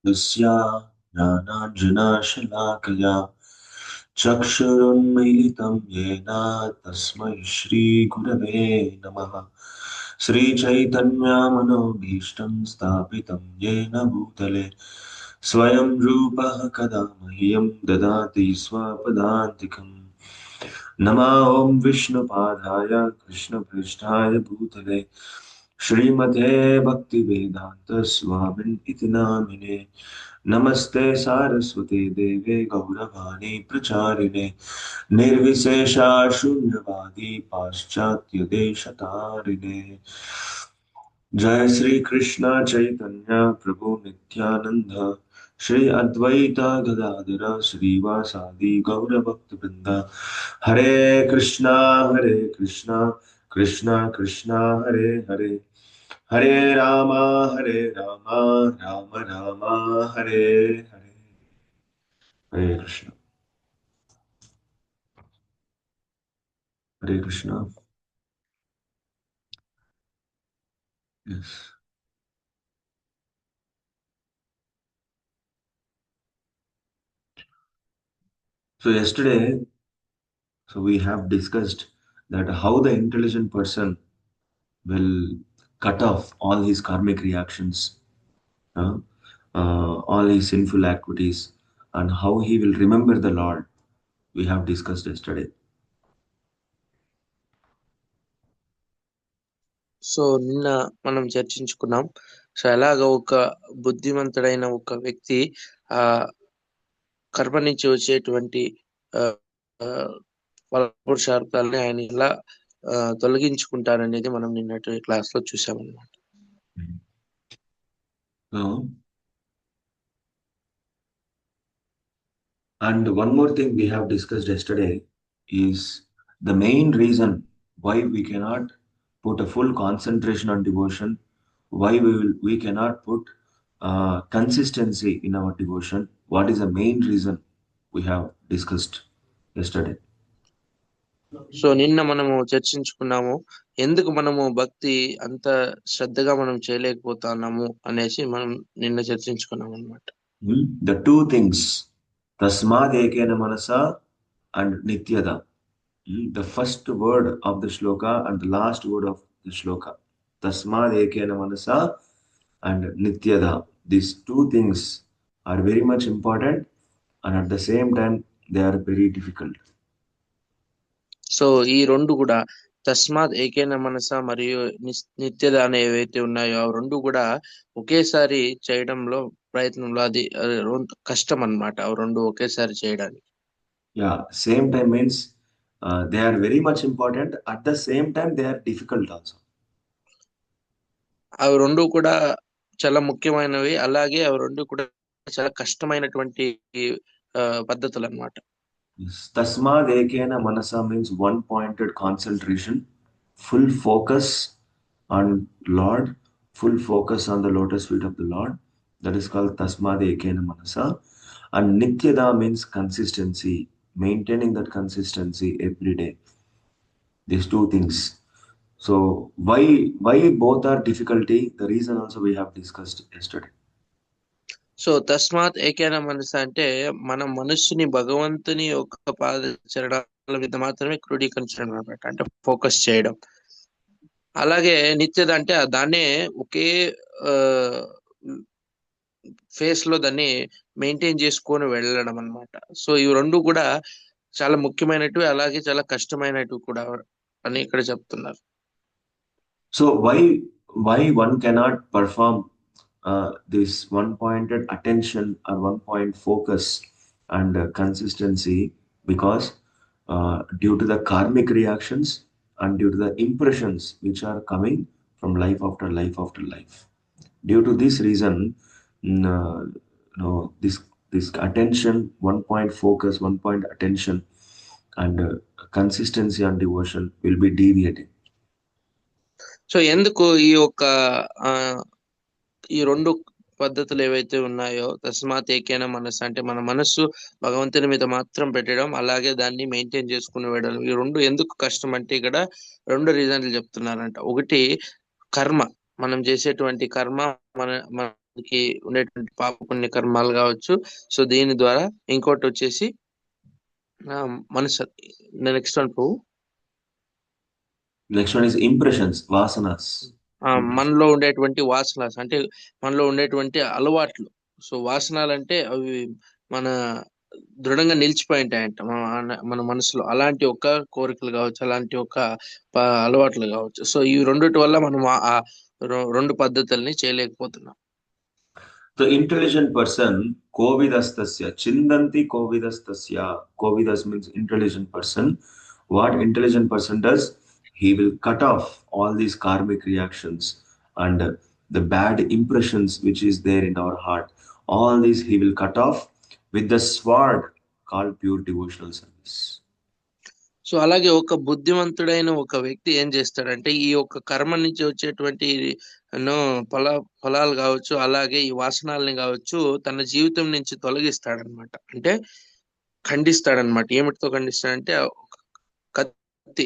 तस्या ज्ञानाञ्जनशलाकया चक्षुरुन्मीलितं येन तस्मै श्रीगुरवे नमः। श्रीचैतन्यमनोभीष्टं स्थापितं येन भूतले स्वयं रूपः कदा मह्यं ददाति स्वपदान्तिकम्। नमः ॐ विष्णुपादाय कृष्णपृष्ठाय भूतले श्रीमते भक्तिवेदांत स्वामिन् इति नामिने। नमस्ते सारस्वते देवे गौरवाणी प्रचारिणे निर्विशेषा शून्यवादी पाश्चात्य देशतारिणे। जय श्री कृष्ण चैतन्य प्रभु नित्यानंद श्री अद्वैत गदाधर श्रीवासादि गौर भक्त वृंद। हरे कृष्णा कृष्णा कृष्णा हरे हरे हरे रामा राम राम हरे हरे। हरे कृष्णा हरे Krishna. Yes. So yesterday, we have discussed that how the intelligent person will cut off all his karmic reactions, uh, all his sinful activities, and how he will remember the Lord. We have discussed yesterday. So నిన్న మనం చర్చించుకున్నాం. So ఎలాగ ఒక బుద్ధిమంతుడైన ఒక వ్యక్తి ఆ కర్మ నుంచి వచ్చేటువంటి పురుషార్థాలని ఆయన ఇలా తొలగించుకుంటారనేది మనం నిన్నటి క్లాస్ లో చూసామన్నమాట. And one more thing we have discussed yesterday is the main reason why we cannot put a full concentration on devotion, why we cannot put consistency in our devotion. What is the main reason we have discussed yesterday? So నిన్న మనము చర్చించుకున్నాము ఎందుకు మనము భక్తి అంత శ్రద్ధగా మనం చేయలేకపోతున్నాము అనేసి మనం నిన్న చర్చించుకున్నాం అన్నమాట. The two things, tasmad ekena manasa and nityada. The first word of the shloka and the last word of the shloka, tasmad ekena manasa and nityada. These two things are very much important, and at the same time they are very difficult. So ఈ రెండు కూడా తస్మాత్ ఏకైన మనస మరియు నిత్యద అనే ఏవైతే ఉన్నాయో ఆ రెండు కూడా ఒకేసారి చేయడంలో ప్రయత్నంలో అది కష్టం అన్నమాట. ఆ రెండు ఒకేసారి చేయడానికి. Yeah, same time means they are very much important. At the same time, they are difficult also. అవి రెండు కూడా చాలా ముఖ్యమైనవి, అలాగే అవి రెండు కూడా చాలా కష్టమైనటువంటి పద్ధతులు అన్నమాట. Tasmad ekena manasa means one-pointed concentration, full focus on Lord, full focus on the lotus feet of the Lord. That is called tasmad ekena manasa. And nityada means consistency, maintaining that consistency every day. These two things. So why both are difficulty? The reason also we have discussed yesterday. So తస్మాత్ ఏకైన మనసు అంటే మన మనస్సుని భగవంతుని యొక్క పాదచరణాల మీద మాత్రమే క్రోడీకరించడం అనమాట, అంటే ఫోకస్ చేయడం. అలాగే నిత్యద అంటే దాన్నే ఒకే ఫేస్ లో దాన్ని మెయింటైన్ చేసుకొని వెళ్ళడం అన్నమాట. సో ఇవి రెండు కూడా చాలా ముఖ్యమైనవి, అలాగే చాలా కష్టమైనవి కూడా అని ఇక్కడ చెప్తున్నారు. So why one cannot perform this one-pointed attention or one-point focus and consistency? Because due to the karmic reactions and due to the impressions which are coming from life after life after life. Due to this reason, this attention, one-point focus, one-point attention, and consistency on devotion will be deviating. So ఎందుకు ఈ యొక్క ఈ రెండు పద్ధతులు ఏవైతే ఉన్నాయో, తస్మాత్ ఏకైన మనస్సు అంటే మన మనస్సు భగవంతుని మీద మాత్రం పెట్టడం, అలాగే దాన్ని మెయింటైన్ చేసుకుని వెళ్ళడం, ఈ రెండు ఎందుకు కష్టం అంటే ఇక్కడ రెండు రీజన్లు చెప్తున్నారంట. ఒకటి కర్మ, మనం చేసేటువంటి కర్మ మనకి ఉండేటువంటి పాప పుణ్య కర్మాలు కావచ్చు. సో దీని ద్వారా ఇంకోటి వచ్చేసి మనసు. నెక్స్ట్ వన్ పువ్వు. Next one is impressions, vasanas. మనలో ఉండేటువంటి వాసనాలు అంటే మనలో ఉండేటువంటి అలవాట్లు. సో వాసనాలు అంటే అవి మన దృఢంగా నిలిచిపోయి ఉంటాయంట మన మనసులో. అలాంటి ఒక కోరికలు కావచ్చు, అలాంటి ఒక అలవాట్లు కావచ్చు. సో ఈ రెండిటి వల్ల మనం ఆ రెండు పద్ధతుల్ని చేయలేకపోతున్నాం. The intelligent person, kovidastasya, chindanti kovidastasya. Kovidas means intelligent person. What intelligent person does? He will cut off all these karmic reactions and the bad impressions which is there in our heart. All these he will cut off with the sword called pure devotional service. So అలాగే ఒక బుద్ధిమంతుడైన ఒక వ్యక్తి ఏం చేస్తాడంటే ఈ యొక్క కర్మ నుంచి వచ్చేటువంటి ఎన్నో ఫలాలు కావచ్చు, అలాగే ఈ వాసనాలని కావచ్చు తన జీవితం నుంచి తొలగిస్తాడనమాట. అంటే ఖండిస్తాడనమాట. ఏమిటితో ఖండిస్తాడంటే కత్తి.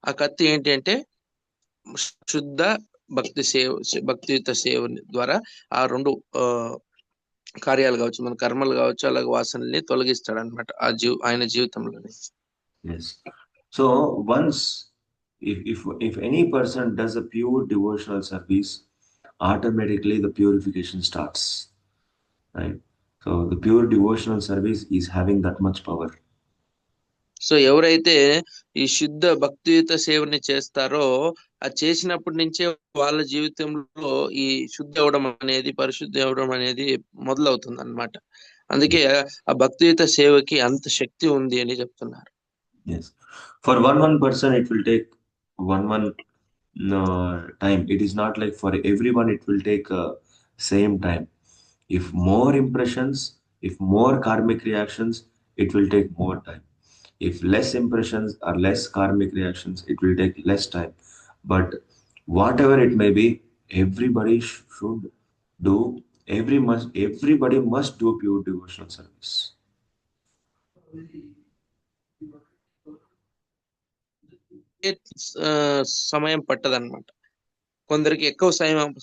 ఆ కత్తి ఏంటి అంటే శుద్ధ భక్తియుత సేవ ద్వారా ఆ రెండు కార్యాలు కావచ్చు, మన కర్మలు కావచ్చు, అలాగే వాసనల్ని తొలగిస్తాడనమాట ఆయన జీవితంలోనే. So once if any person does a pure devotional service, automatically the purification starts, right? So the pure devotional service is having that much power. So ఎవరైతే ఈ శుద్ధ భక్తియుత సేవని చేస్తారో అది చేసినప్పటి నుంచే వాళ్ళ జీవితంలో ఈ శుద్ధి అవడం అనేది, పరిశుద్ధి అవడం అనేది మొదలవుతుంది అన్నమాట. అందుకే ఆ భక్తియుత సేవకి అంత శక్తి ఉంది అని చెప్తున్నారు. Yes. For one person it will take one time. It is not like for everyone it will take same time. If more impressions, if more karmic reactions, it will take more time. If less impressions or less karmic reactions, it will take less time. But whatever it may be, everybody should do, everybody must do pure devotional service. సమయం పట్టదన్నమాట. కొందరికి ఎక్కువ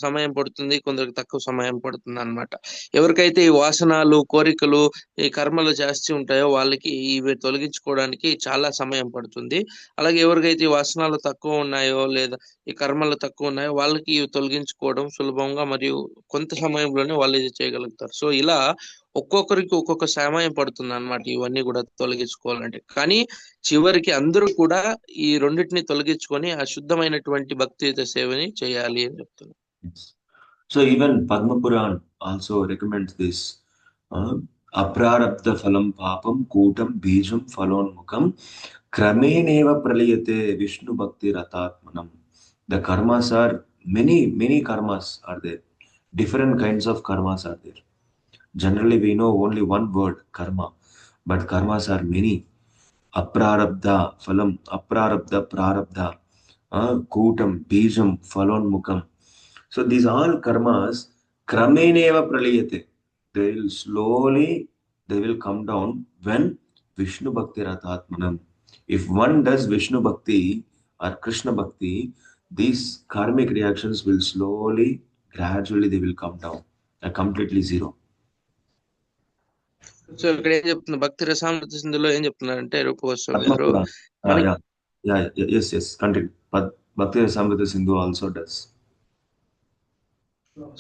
సమయం పడుతుంది, కొందరికి తక్కువ సమయం పడుతుంది అన్నమాట. ఎవరికైతే ఈ వాసనాలు, కోరికలు, ఈ కర్మలు జాస్తి ఉంటాయో వాళ్ళకి ఇవి తొలగించుకోవడానికి చాలా సమయం పడుతుంది. అలాగే ఎవరికైతే ఈ వాసనాలు తక్కువ ఉన్నాయో లేదా ఈ కర్మలు తక్కువ ఉన్నాయో వాళ్ళకి ఇవి తొలగించుకోవడం సులభంగా మరియు కొంత సమయంలోనే వాళ్ళు ఇది చేయగలుగుతారు. సో ఇలా ఒక్కొక్కరికి ఒక్కొక్క సమయం పడుతుంది అన్నమాట ఇవన్నీ కూడా తొలగించుకోవాలంటే. కానీ చివరికి అందరూ కూడా ఈ రెండింటిని తొలగించుకొని ఆ శుద్ధమైనటువంటి భక్తియుత సేవని చేయాలి అని చెప్తున్నారు. So even Padma Puran also recommends this. Aprarabdha phalam papam kutam bijam phalonmukam krameneva praliyate Vishnu bhakti ratatmanam. The karmas are many karmas are there. Different kinds of karmas are there. Generally we know only one word, karma, but karmas are many. Aprarabdha phalam, aprarabdha prarabdha, kutam bijam phalonmukam. So these all karmas krameneva praliyate. They will slowly, they will come down when Vishnu bhakti ratatmanam. If one does Vishnu bhakti or Krishna bhakti, these karmic reactions will slowly, gradually they will come down. They're completely zero. So ఇక్కడ ఏం చెప్తున్నా, భక్తి రసామృత సింధులో ఏం చెప్తున్నారంటే రూపగోస్వామి గారు, yes continue. Bhakti Rasamrita Sindhu also does.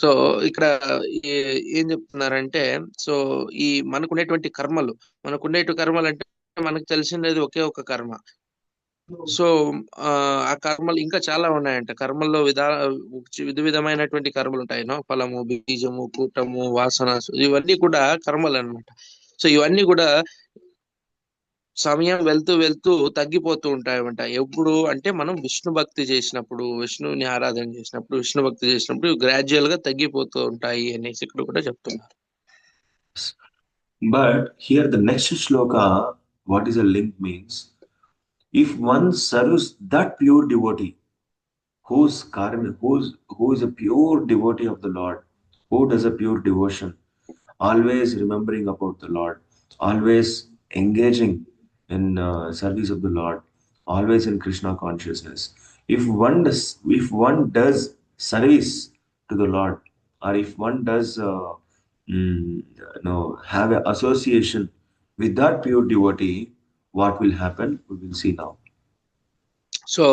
So ఇక్కడ ఏం చెప్తున్నారంటే, సో ఈ మనకునేటువంటి కర్మలు అంటే మనకు తెలిసినది ఒకే ఒక కర్మ. సో ఆ కర్మలు ఇంకా చాలా ఉన్నాయంట. కర్మల్లో విధమైనటువంటి కర్మలు ఉంటాయి. ఫలము, బీజము, కూటము, వాసన, ఇవన్నీ కూడా కర్మలు అన్నమాట. సో ఇవన్నీ కూడా సమయం వెళ్తూ తగ్గిపోతూ ఉంటాయన్నమాట. ఎప్పుడు అంటే మనం విష్ణు భక్తి చేసినప్పుడు, విష్ణువుని ఆరాధన చేసినప్పుడు, విష్ణు భక్తి చేసినప్పుడు గ్రాడ్యువల్ గా తగ్గిపోతూ ఉంటాయి అనేసి ఇక్కడ కూడా చెప్తున్నారు. But here the next shloka, what is a link means, if one serves that pure devotee, who is a pure devotee of the Lord, who does a pure devotion, always remembering about the Lord, always engaging in service of the Lord, always in Krishna consciousness. If one does service to the Lord, or if one does have an association with that pure devotee, what will happen? We will see now. So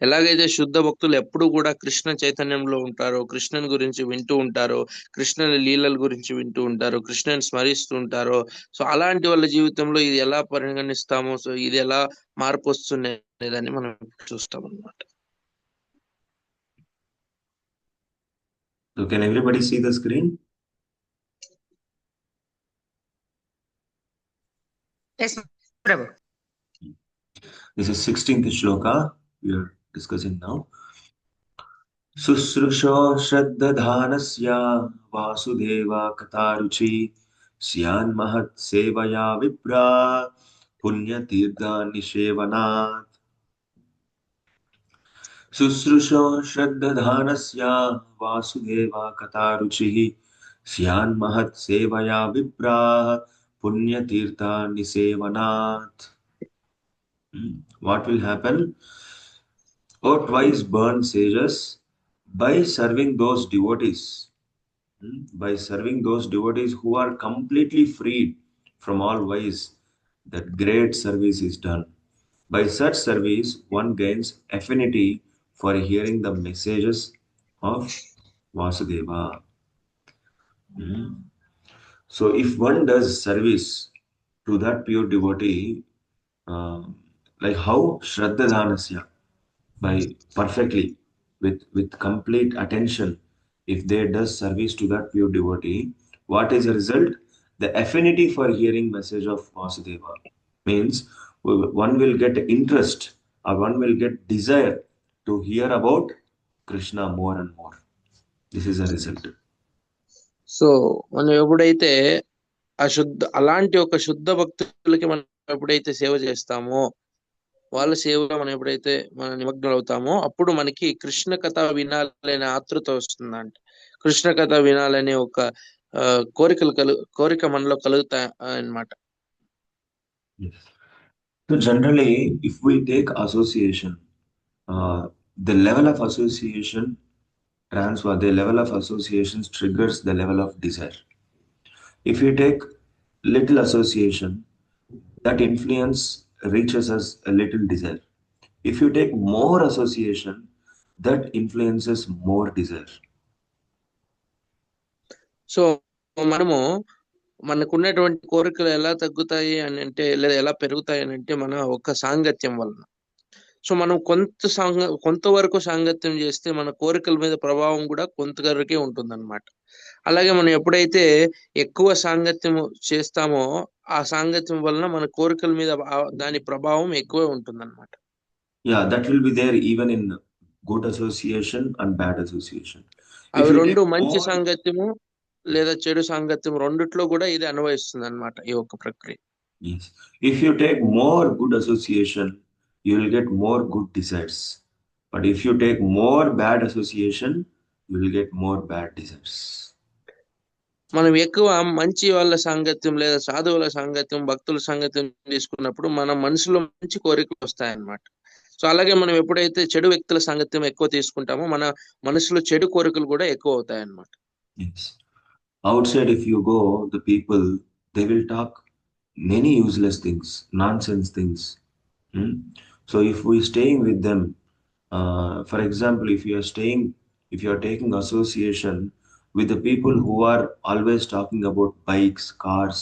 ఎలాగైతే శుద్ధ భక్తులు ఎప్పుడు కూడా కృష్ణ చైతన్యంలో ఉంటారో, కృష్ణుని గురించి వింటూ ఉంటారో, కృష్ణుని లీలల గురించి వింటూ ఉంటారో, కృష్ణుని స్మరిస్తూ ఉంటారో, సో అలాంటి వాళ్ళ జీవితంలో ఇది ఎలా పరిగణిస్తామో, సో ఇది ఎలా మార్పు వస్తుంది అనేదాన్ని మనం చూస్తాం అన్నమాట. So can everybody see the screen? Yes, Prabhu. This is 16th shloka we are discussing now. Susrusho Shraddadhanasya Vasudeva Kataruchi Syan Mahat Sevaya Vipra Punya Tirtha Nishevanat. Susrusho Shraddadhanasya Vasudeva Kataruchi Syan Mahat Sevaya Vipra Punya Tirtha Nisevanat. What will happen? Or twice burn sages by serving those devotees. By serving those devotees who are completely freed from all vice, that great service is done. By such service, one gains affinity for hearing the messages of Vasudeva. So if one does service to that pure devotee, like how Shraddadhanasya, by perfectly, with complete attention, if they does service to that pure devotee, what is the result? The affinity for hearing message of Vasudeva means one will get interest, or one will get desire to hear about Krishna more and more. This is a result. So మనం ఎప్పుడైతే అలాంటి ఒక శుద్ధ భక్తులకి మనం ఎప్పుడైతే సేవ చేస్తామో, వాళ్ళ సేవలో మనం ఎప్పుడైతే మనం నిమగ్నం అవుతామో, అప్పుడు మనకి కృష్ణ కథ వినాలనే ఆతృత వస్తుందంట. కృష్ణ కథ వినాలనే ఒక కోరిక మనలో కలుగుతాయి అన్నమాట. So generally, if we take association, the level of association the level of associations triggers the level of desire. If you take little association, that influence reaches us a little desire. If you take more association, that influences more desire. So మనకున్నటువంటి కోరికలు ఎలా తగ్గుతాయి అని అంటే, లేదా ఎలా పెరుగుతాయి అని అంటే, మన ఒక సాంగత్యం వలన. సో మనం కొంతవరకు సాంగత్యం చేస్తే మన కోరికల మీద ప్రభావం కూడా కొంతవరకే ఉంటుందన్నమాట. అలాగే మనం ఎప్పుడైతే ఎక్కువ సాంగత్యం చేస్తామో, ఆ సాంగత్యం వలన మన కోరికల మీద దాని ప్రభావం ఎక్కువే ఉంటుందన్నమాట. Yeah, that will be there even in good association and bad association. అవి రెండు మంచి సాంగత్యము లేదా చెడు సాంగత్యం రెండిట్లో కూడా ఇది అన్వయిస్తుంది అన్నమాట ఈ యొక్క ప్రక్రియ. Yes. If you take more good association, you will get more good desires. But if you take more bad association, you will get more bad desires. మనం ఎక్కువ మంచి వాళ్ళ సాంగత్యం లేదా సాధువుల సాంగత్యం, భక్తుల సాంగత్యం తీసుకున్నప్పుడు మన మనసులో మంచి కోరికలు వస్తాయన్నమాట. సో అలాగే మనం ఎప్పుడైతే చెడు వ్యక్తుల సాంగత్యం ఎక్కువ తీసుకుంటామో, మన మనసులో చెడు కోరికలు కూడా ఎక్కువ అవుతాయి అన్నమాట. Yes. Outside, if you go, the people, they will talk many useless things, nonsense things. So if we staying with them, for example, if you are taking association with the people who are always talking about bikes, cars,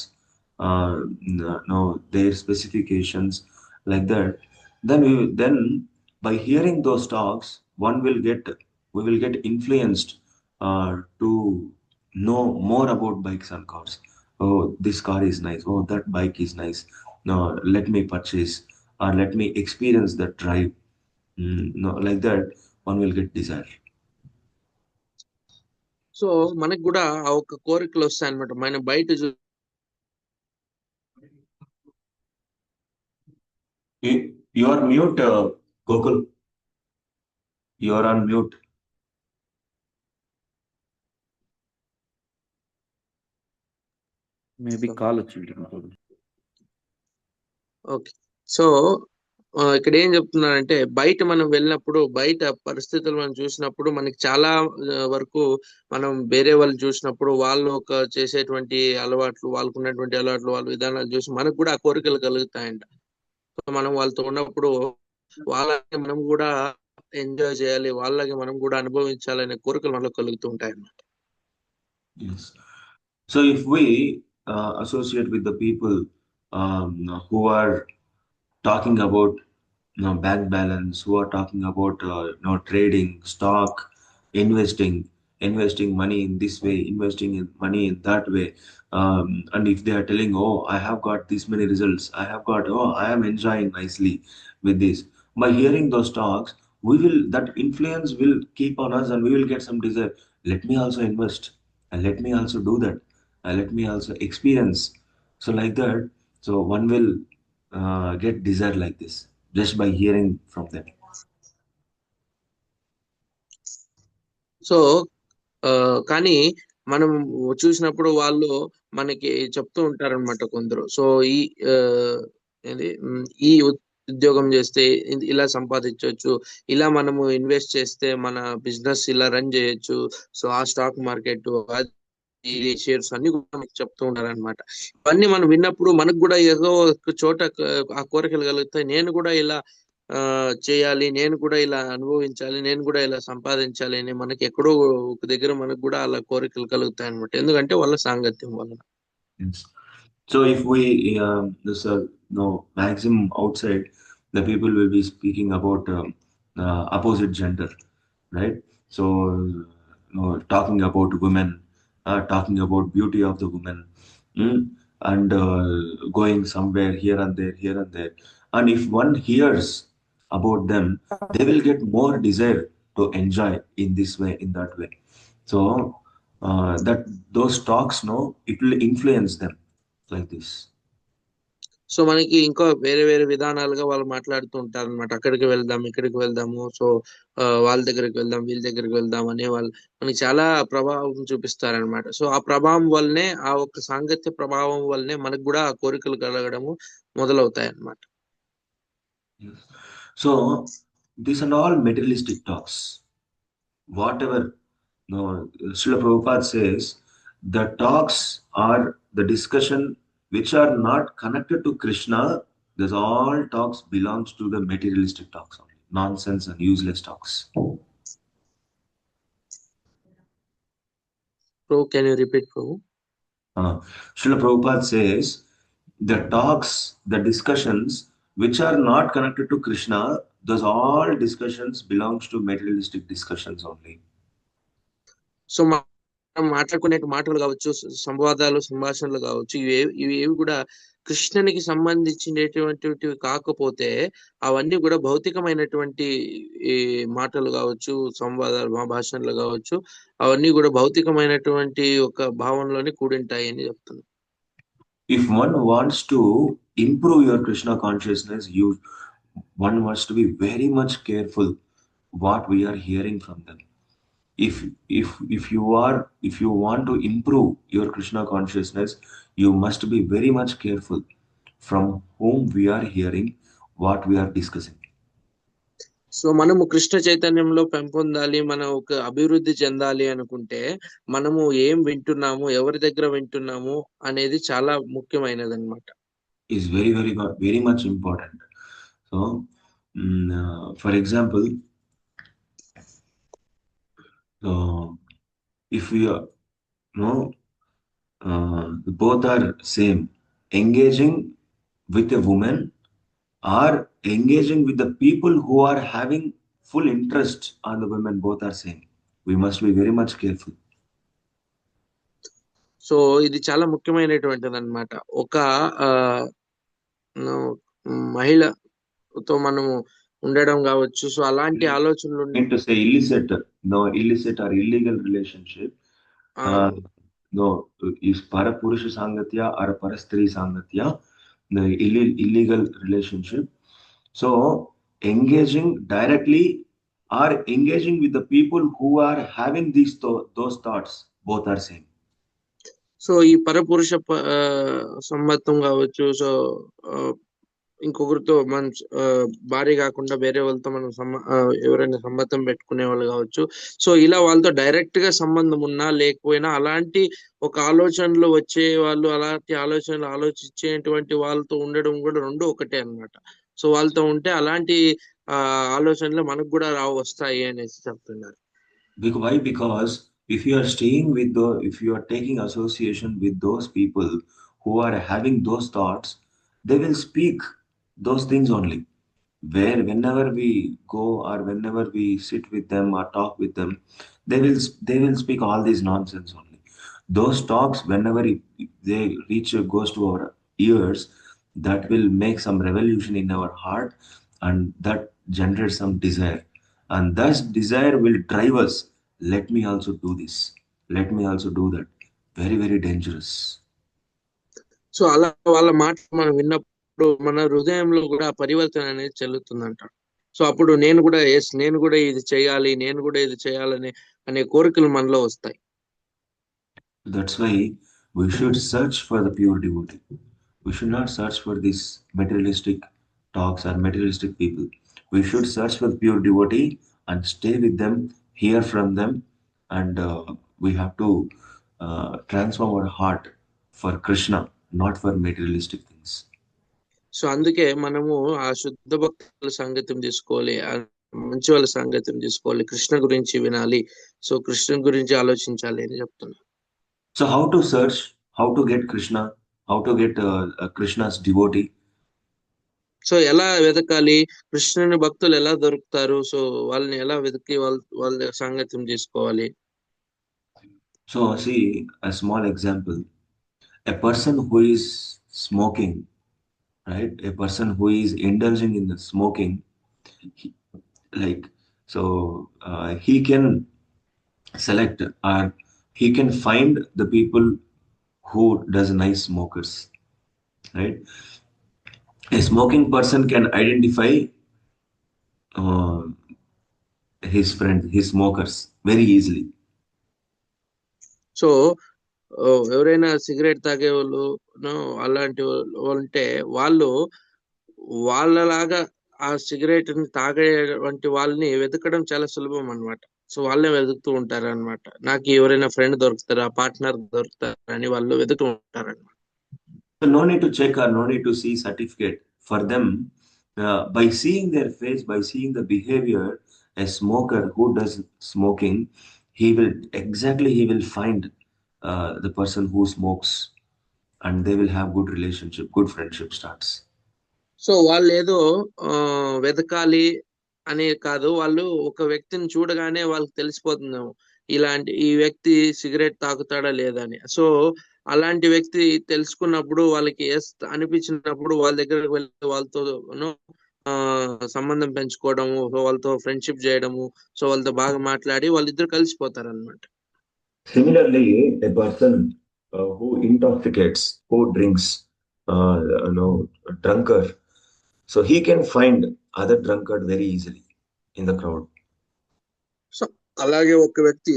their specifications, like that, then by hearing those talks, we will get influenced to know more about bikes and cars. Oh, this car is nice. Oh, that bike is nice. No, let me purchase, or let me experience that drive. Like that, one will get desire. So మనకు కూడా ఆ ఒక కోరికలు వస్తాయి అనమాట. మనం బయట You are mute, Gokul. You are on mute. Maybe call వచ్చింది. ఓకే. సో ఇక్కడ ఏం చెప్తున్నారంటే బయట మనం వెళ్ళినప్పుడు బయట పరిస్థితులు మనం చూసినప్పుడు మనకి చాలా వరకు మనం వేరే వాళ్ళు చూసినప్పుడు వాళ్ళు ఒక చేసేటువంటి అలవాట్లు వాళ్ళకు ఉన్నటువంటి అలవాట్లు వాళ్ళ విధానాలు చూసి మనకు కూడా ఆ కోరికలు కలుగుతాయంట. సో మనం వాళ్ళతో ఉన్నప్పుడు వాళ్ళకి మనం కూడా ఎంజాయ్ చేయాలి, వాళ్ళకి మనం కూడా అనుభవించాలనే కోరికలు మనలో కలుగుతూ ఉంటాయి అన్నమాట. Yes. So if we associate with the people who are talking about bank balance, who are talking about trading, stock, investing money in this way, investing in money in that way, and if they are telling, oh, I have got this many results, I am enjoying nicely with this. By hearing those talks, that influence will keep on us, and we will get some desire. Let me also invest, and let me also do that, and let me also experience. So like that, so one will get desire like this just by hearing from them. So కానీ మనం చూసినప్పుడు వాళ్ళు మనకి చెప్తూ ఉంటారన్నమాట కొందరు. So ఈ ఆ, ఈ ఉద్యోగం చేస్తే ఇలా సంపాదించవచ్చు, ఇలా మనము ఇన్వెస్ట్ చేస్తే మన బిజినెస్ ఇలా రన్ చేయొచ్చు, సో ఆ స్టాక్ మార్కెట్ ఈ షేర్స్ అన్ని కూడా మనకి చెప్తూ ఉంటారు అనమాట. ఇవన్నీ మనం విన్నప్పుడు మనకు కూడా ఏదో ఒక చోట ఆ కోరికలు కలుగుతాయి. నేను కూడా ఇలా చేయాలి, నేను కూడా ఇలా అనుభవించాలి, నేను కూడా ఇలా సంపాదించాలి అని మనకి ఎక్కడో ఒక దగ్గర మనకు కూడా అలా కోరికలు కలుగుతాయి అనమాట. ఎందుకంటే వాళ్ళ సాంగత్యం వలన. Yes. So if we this no maximum outside, the people will be speaking about opposite gender, right? So talking about women, talking about beauty of the woman, mm, and going somewhere here and there, here and there. And if one hears about them, they will get more desire to enjoy in this way, in that way. So that those talks, no, it will influence them like this. So మనకి ఇంకా వేరే వేరే విధానాలుగా వాళ్ళు మాట్లాడుతూ ఉంటారు అనమాట. అక్కడికి వెళ్దాం, ఇక్కడికి వెళ్దాము, సో వాళ్ళ దగ్గరికి వెళ్దాం, వీళ్ళ దగ్గరికి వెళ్దాం అనే వాళ్ళు మనకి చాలా ప్రభావం చూపిస్తారనమాట. సో ఆ ప్రభావం వల్లనే, ఆ ఒక్క సాంగత్య ప్రభావం వల్లనే మనకు కూడా ఆ కోరికలు కలగడము మొదలవుతాయి అన్నమాట. So these are all materialistic talks. Whatever Srila Prabhupada says, the talks are the discussion which are not connected to Krishna. These all talks belongs to the materialistic talks only, nonsense and useless talks. Prabhu, can you repeat, Prabhu? Srila Prabhupada says, the talks, the discussions which are not connected to Krishna, those all discussions belongs to materialistic discussions only. So మనం మాట్లాడుకునే మాటలు కావచ్చు, సంవాదాలు, సంభాషణలు కావచ్చు, ఇవి కూడా కృష్ణునికి సంబంధించినటువంటివి కాకపోతే అవన్నీ కూడా భౌతికమైనటువంటి ఈ మాటలు కావచ్చు, సంవాదాలు, భాషణలు కావచ్చు, అవన్నీ కూడా భౌతికమైనటువంటి ఒక భావనలోనే కూడింటాయి అని చెప్తున్నాను. If one wants to improve your Krishna consciousness, one must be very much careful what we are hearing from them. If you want to improve your Krishna consciousness, you must be very much careful from whom we are hearing what we are discussing. So మనము కృష్ణ చైతన్యంలో పెంపొందాలి, మనం ఒక అభివృద్ధి చెందాలి అనుకుంటే మనము ఏం వింటున్నాము, ఎవరి దగ్గర వింటున్నాము అనేది చాలా ముఖ్యమైనది అనమాట. Is very very much important. So for example, if we are both are same, engaging with a woman or engaging with the people who are having full interest on the women, both are same. We must be very much careful. So ఇది చాలా ముఖ్యమైనటువంటిది అనమాట. ఒక మహిళతో మనము ఉండడం కావచ్చు, so అలాంటి ఆలోచనలు to say illicit or illegal relationship, is parapurusha sangatya or parastri sangatya, the illegal relationship. So engaging directly or engaging with the people who are having those thoughts, both are same. So ఈ పరపురుష సంబంధం కావచ్చు, so ఇంకొకరితో మన భార్య కాకుండా వేరే వాళ్ళతో మనం ఎవరైనా సంబంధం పెట్టుకునే వాళ్ళు కావచ్చు. సో ఇలా వాళ్ళతో డైరెక్ట్ గా సంబంధం ఉన్నా లేకపోయినా అలాంటి ఒక ఆలోచనలు వచ్చే వాళ్ళు, అలాంటి ఆలోచనలు ఆలోచించేటువంటి వాళ్ళతో ఉండడం కూడా రెండు ఒకటే అన్నమాట. సో వాళ్ళతో ఉంటే అలాంటి ఆలోచనలు మనకు కూడా వస్తాయి అనేసి చెప్తున్నారు. Why? Because if you are staying with if you are taking association with those people who are having those thoughts, they will speak those things only. Whenever we go or whenever we sit with them or talk with them, they will speak all these nonsense only. Those talks, whenever they reach goes to our ears, that will make some revolution in our heart, and that generates some desire, and thus desire will drive us. Let me also do this, let me also do that. Very, very dangerous. So అలా వాళ్ళ మాట మనం విన్నప్పుడు మన హృదయంలో కూడా పరివర్తన అనేది చెల్లుతుందంట. సో అప్పుడు నేను కూడా ఇది చేయాలి, నేను కూడా ఇది చేయాలని అనే కోరికలు మనలో వస్తాయి. That's why we should search for the pure devotee. We should not search for these materialistic talks or materialistic people. We should search for the pure devotee and stay with them, hear from them, and we have to transform our heart for Krishna, not for materialistic things. So అందుకే మనము ఆ శుద్ధ భక్తుల సంగత్యం తీసుకోవాలి, ఆ మంచి వాళ్ళ సంగత్యం తీసుకోవాలి, కృష్ణ గురించి వినాలి, సో కృష్ణ గురించి ఆలోచించాలి అని చెప్తున్నా. So how to search, how to get Krishna, how to get Krishna's devotee? So ఎలా వెతకాలి, కృష్ణుని భక్తులు ఎలా దొరుకుతారు, సో వాళ్ళని ఎలా వెతికి వాళ్ళ సంగత్యం తీసుకోవాలి? So see a small example. A person who is smoking, right? A person who is indulging in the smoking, he, like so he can select or he can find the people who does nice smokers, right? A smoking person can identify uh, his friends, his smokers very easily. So ఎవరైనా cigarette తాగే వాళ్ళు అలాంటి వాళ్ళు ఉంటే వాళ్ళు వాళ్ళలాగా ఆ cigarette ని తాగే వంటి వాళ్ళని వెతకడం చాలా సులభం అన్నమాట. సో వాళ్ళే వెతుకుతూ ఉంటారు అనమాట. నాకు ఎవరైనా ఫ్రెండ్ దొరుకుతారా, పార్ట్నర్ దొరుకుతారా అని వాళ్ళు వెతుకుతూ ఉంటారు అనమాట. So no need to check or no need to see certificate for them. By seeing their face, by seeing the behavior, a smoker who does smoking, he will find the person who smokes, and they will have good relationship, good friendship starts. So వాళ్ళు ఏదో వెతకాలి అనే కాదు, వాళ్ళు ఒక వ్యక్తిని చూడగానే వాళ్ళకి తెలిసిపోతుంది ఈ వ్యక్తి సిగరెట్ తాగుతాడా లేదా అని. సో అలాంటి వ్యక్తి తెలుసుకున్నప్పుడు వాళ్ళకి అనిపించినప్పుడు వాళ్ళ దగ్గరకు వెళ్ళి వాళ్ళతో సంబంధం పెంచుకోవడము, వాళ్ళతో ఫ్రెండ్షిప్ చేయడము, సో వాళ్ళతో బాగా మాట్లాడి వాళ్ళిద్దరు కలిసిపోతారు అనమాట. Similarly, a person who intoxicates, who drinks, drunkard, so he can find other drunkard very easily in the crowd. So అలాగే ఒక వ్యక్తి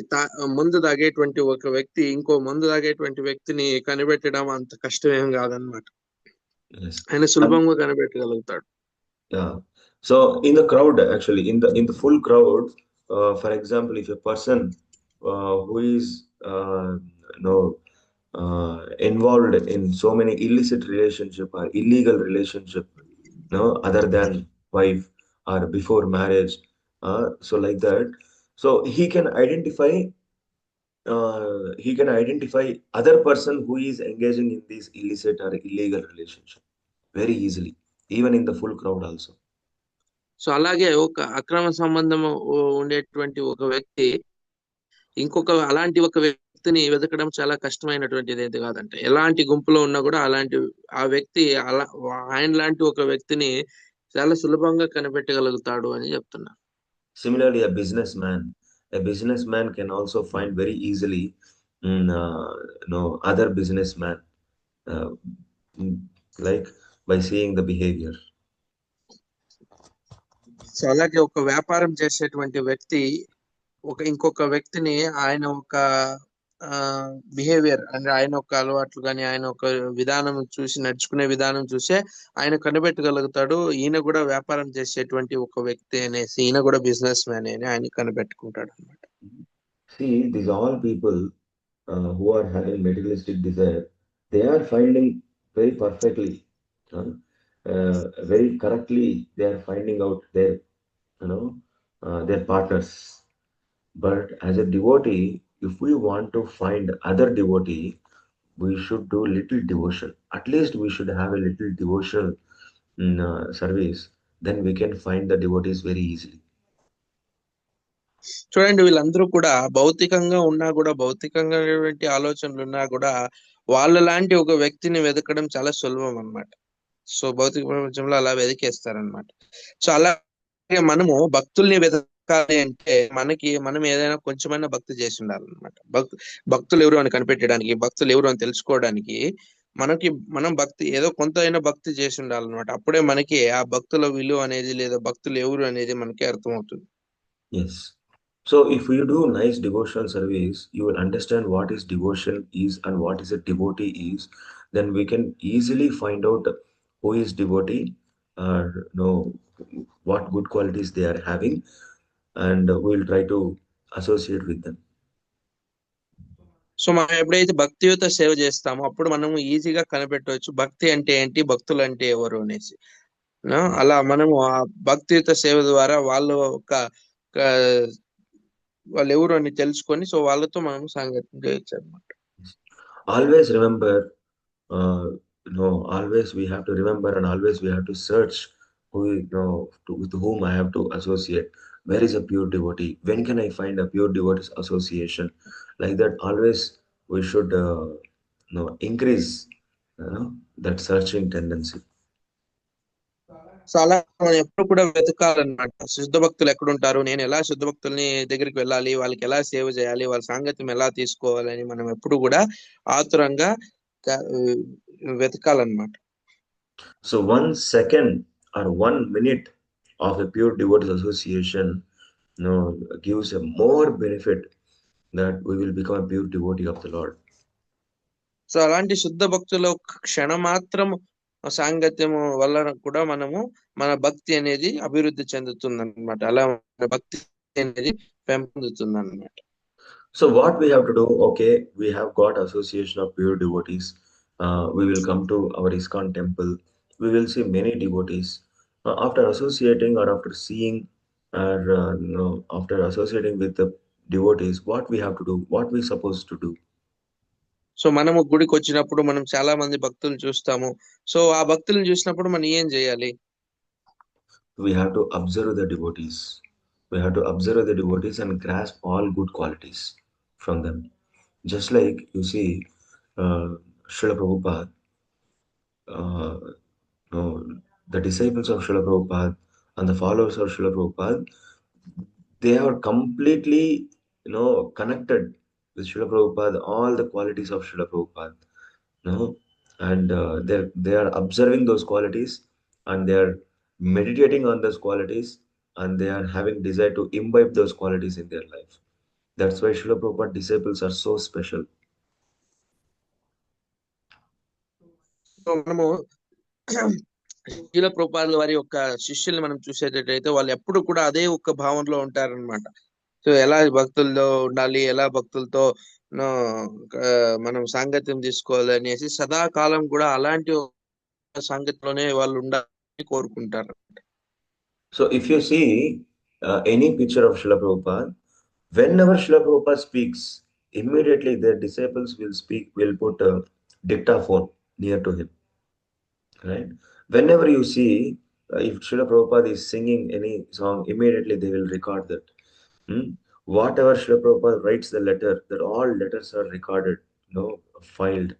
మందు తాగేటువంటి ఒక వ్యక్తి ఇంకో మందు తాగేటువంటి వ్యక్తిని కనిపెట్టడం అంత కష్టమేం కాదనమాట. ఆయన సులభంగా కనిపెట్టగలుగుతాడు. Yeah. So in the crowd, actually, in the full crowd, for example, if a person who is involved in so many illicit relationship or illegal relationship, other than wife or before marriage, so like that, so he can identify other person who is engaging in this illicit or illegal relationship very easily, even in the full crowd also. So అలాగే ఒక అక్రమ సంబంధం ఉండేటువంటి ఒక వ్యక్తి ఇంకొక అలాంటి ఒక వ్యక్తిని వెతకడం చాలా కష్టమైనటువంటిది ఏది కాదంటే, ఎలాంటి గుంపులో ఉన్నా కూడా ఆ వ్యక్తి ఆయన లాంటి ఒక వ్యక్తిని చాలా సులభంగా కనిపెట్టగలుగుతాడు అని చెప్తున్నారు. Similarly, a businessman can also find very easily other businessman, like by seeing the behavior. So అలాగే ఒక వ్యాపారం చేసేటువంటి వ్యక్తి ఇంకొక వ్యక్తిని ఆయన ఒక బిహేవియర్ అంటే ఆయన ఒక అలవాట్లు కానీ ఆయన ఒక విధానం చూసి నడుచుకునే విధానం చూసే ఆయన కనిపెట్టగలుగుతాడు ఈయన కూడా వ్యాపారం చేసేటువంటి ఒక వ్యక్తి అనేసి ఈయన కూడా బిజినెస్ మ్యాన్ అని ఆయన కనిపెట్టుకుంటాడు అనమాట. See, these all people who are having materialistic desire, they are finding very perfectly, uh, very correctly, they are finding out their, their partners. But as a devotee, if we want to find other devotee, we should do little devotion. At least we should have a little devotional service. Then we can find the devotees very easily. చూడండి వీళ్ళందరూ కూడా భౌతికంగా ఉన్నా కూడా భౌతికంగా ఆలోచనలు ఉన్నా కూడా వాళ్ళ లాంటి ఒక వ్యక్తిని వెతకడం చాలా సులభం అన్నమాట. సో భౌతిక ప్రపంచంలో అలా వెతికేస్తారనమాట. సో అలాగే మనము భక్తుల్ని వెతకాలి అంటే మనం ఏదైనా కొంచెమైనా భక్తి చేసి ఉండాలన్నమాట. భక్తులు ఎవరు అని కనిపెట్టడానికి భక్తులు ఎవరు అని తెలుసుకోవడానికి మనం భక్తి ఏదో కొంత అయినా భక్తి చేసి ఉండాలన్నమాట. అప్పుడే మనకి ఆ భక్తుల విలువ అనేది లేదా భక్తులు ఎవరు అనేది మనకి అర్థమవుతుంది. Yes. So if you do nice devotional service, you will understand what is devotion is and what is a devotee is. Then we can easily find out who is devotee, or know what good qualities they are having, and we will try to associate with them. So మనం ఎప్పుడైతే భక్తియుత సేవ చేస్తామో అప్పుడు మనం ఈజీగా కనిపెట్టవచ్చు భక్తి అంటే ఏంటి భక్తులు అంటే ఎవరు అనేసి. అలా మనము ఆ భక్తియుత సేవ ద్వారా వాళ్ళు వాళ్ళు ఎవరు అని తెలుసుకొని సో వాళ్ళతో మనం సాంగత్యం చేయొచ్చు అనమాట. Always remember, always we have to remember and always we have to search who, with whom I have to associate. Where is a pure devotee? When can I find a pure devotee's association? Like that, always we should increase that searching tendency. So అలా మనం ఎప్పుడు కూడా వెతకాలన్నమాట. శుద్ధ భక్తులు ఎక్కడుంటారు, నేను ఎలా శుద్ధ భక్తుల్ని దగ్గరికి వెళ్ళాలి, వాళ్ళకి ఎలా సేవ చేయాలి, వాళ్ళ సాంగత్యం ఎలా తీసుకోవాలని మనం ఎప్పుడు కూడా ఆతురంగా వెతకాలన్నమాట. So 1 second or 1 minute of a pure devotees association gives a more benefit that we will become a pure devotee of the Lord. So అలాంటి శుద్ధ భక్తుల క్షణం మాత్రం సాంగత్యం వల్ల కూడా మన భక్తి అనేది అభివృద్ధి చెందుతుంది అనమాట. అలా భక్తి అనేది పెంపొందుతుంది అనమాట. So what we have to do, okay, we have got association of pure devotees. We will come to our ISKCON temple. We will see many devotees. After associating or after seeing or after associating with the devotees, what we have to do, what we supposed to do. So మనము గుడికి వచ్చినప్పుడు మనం చాలా మంది భక్తులు చూస్తాము. So ఆ భక్తులను చూసినప్పుడు మనం ఏం చేయాలి? We have to observe the devotees. We have to observe the devotees and grasp all good qualities from them. Just like you see, Srila Prabhupada, the disciples of Srila Prabhupada and the followers of Srila Prabhupada, they are completely, connected with Srila Prabhupada, all the qualities of Srila Prabhupada, and they are observing those qualities and they are meditating on those qualities and they are having desire to imbibe those qualities in their life. That's why Srila Prabhupada disciples are so special. So మనము శ్రీల ప్రభుపాదుల వారి యొక్క శిష్యుల్ని మనం చూసేటట్టయితే వాళ్ళు ఎప్పుడు కూడా అదే ఒక్క భావనలో ఉంటారనమాట. సో ఎలా భక్తులతో ఉండాలి, ఎలా భక్తులతో మనం సాంగత్యం తీసుకోవాలి అనేసి సదాకాలం కూడా అలాంటి సాంగత్యంలోనే వాళ్ళు ఉండాలని కోరుకుంటారు. So if you see any picture of Srila Prabhupada, whenever Srila Prabhupada speaks, immediately their disciples will put a dictaphone near to him. Right? Whenever you see, if Srila Prabhupada is singing any song, immediately they will record that. Whatever Srila Prabhupada writes the letter, that all letters are recorded, filed.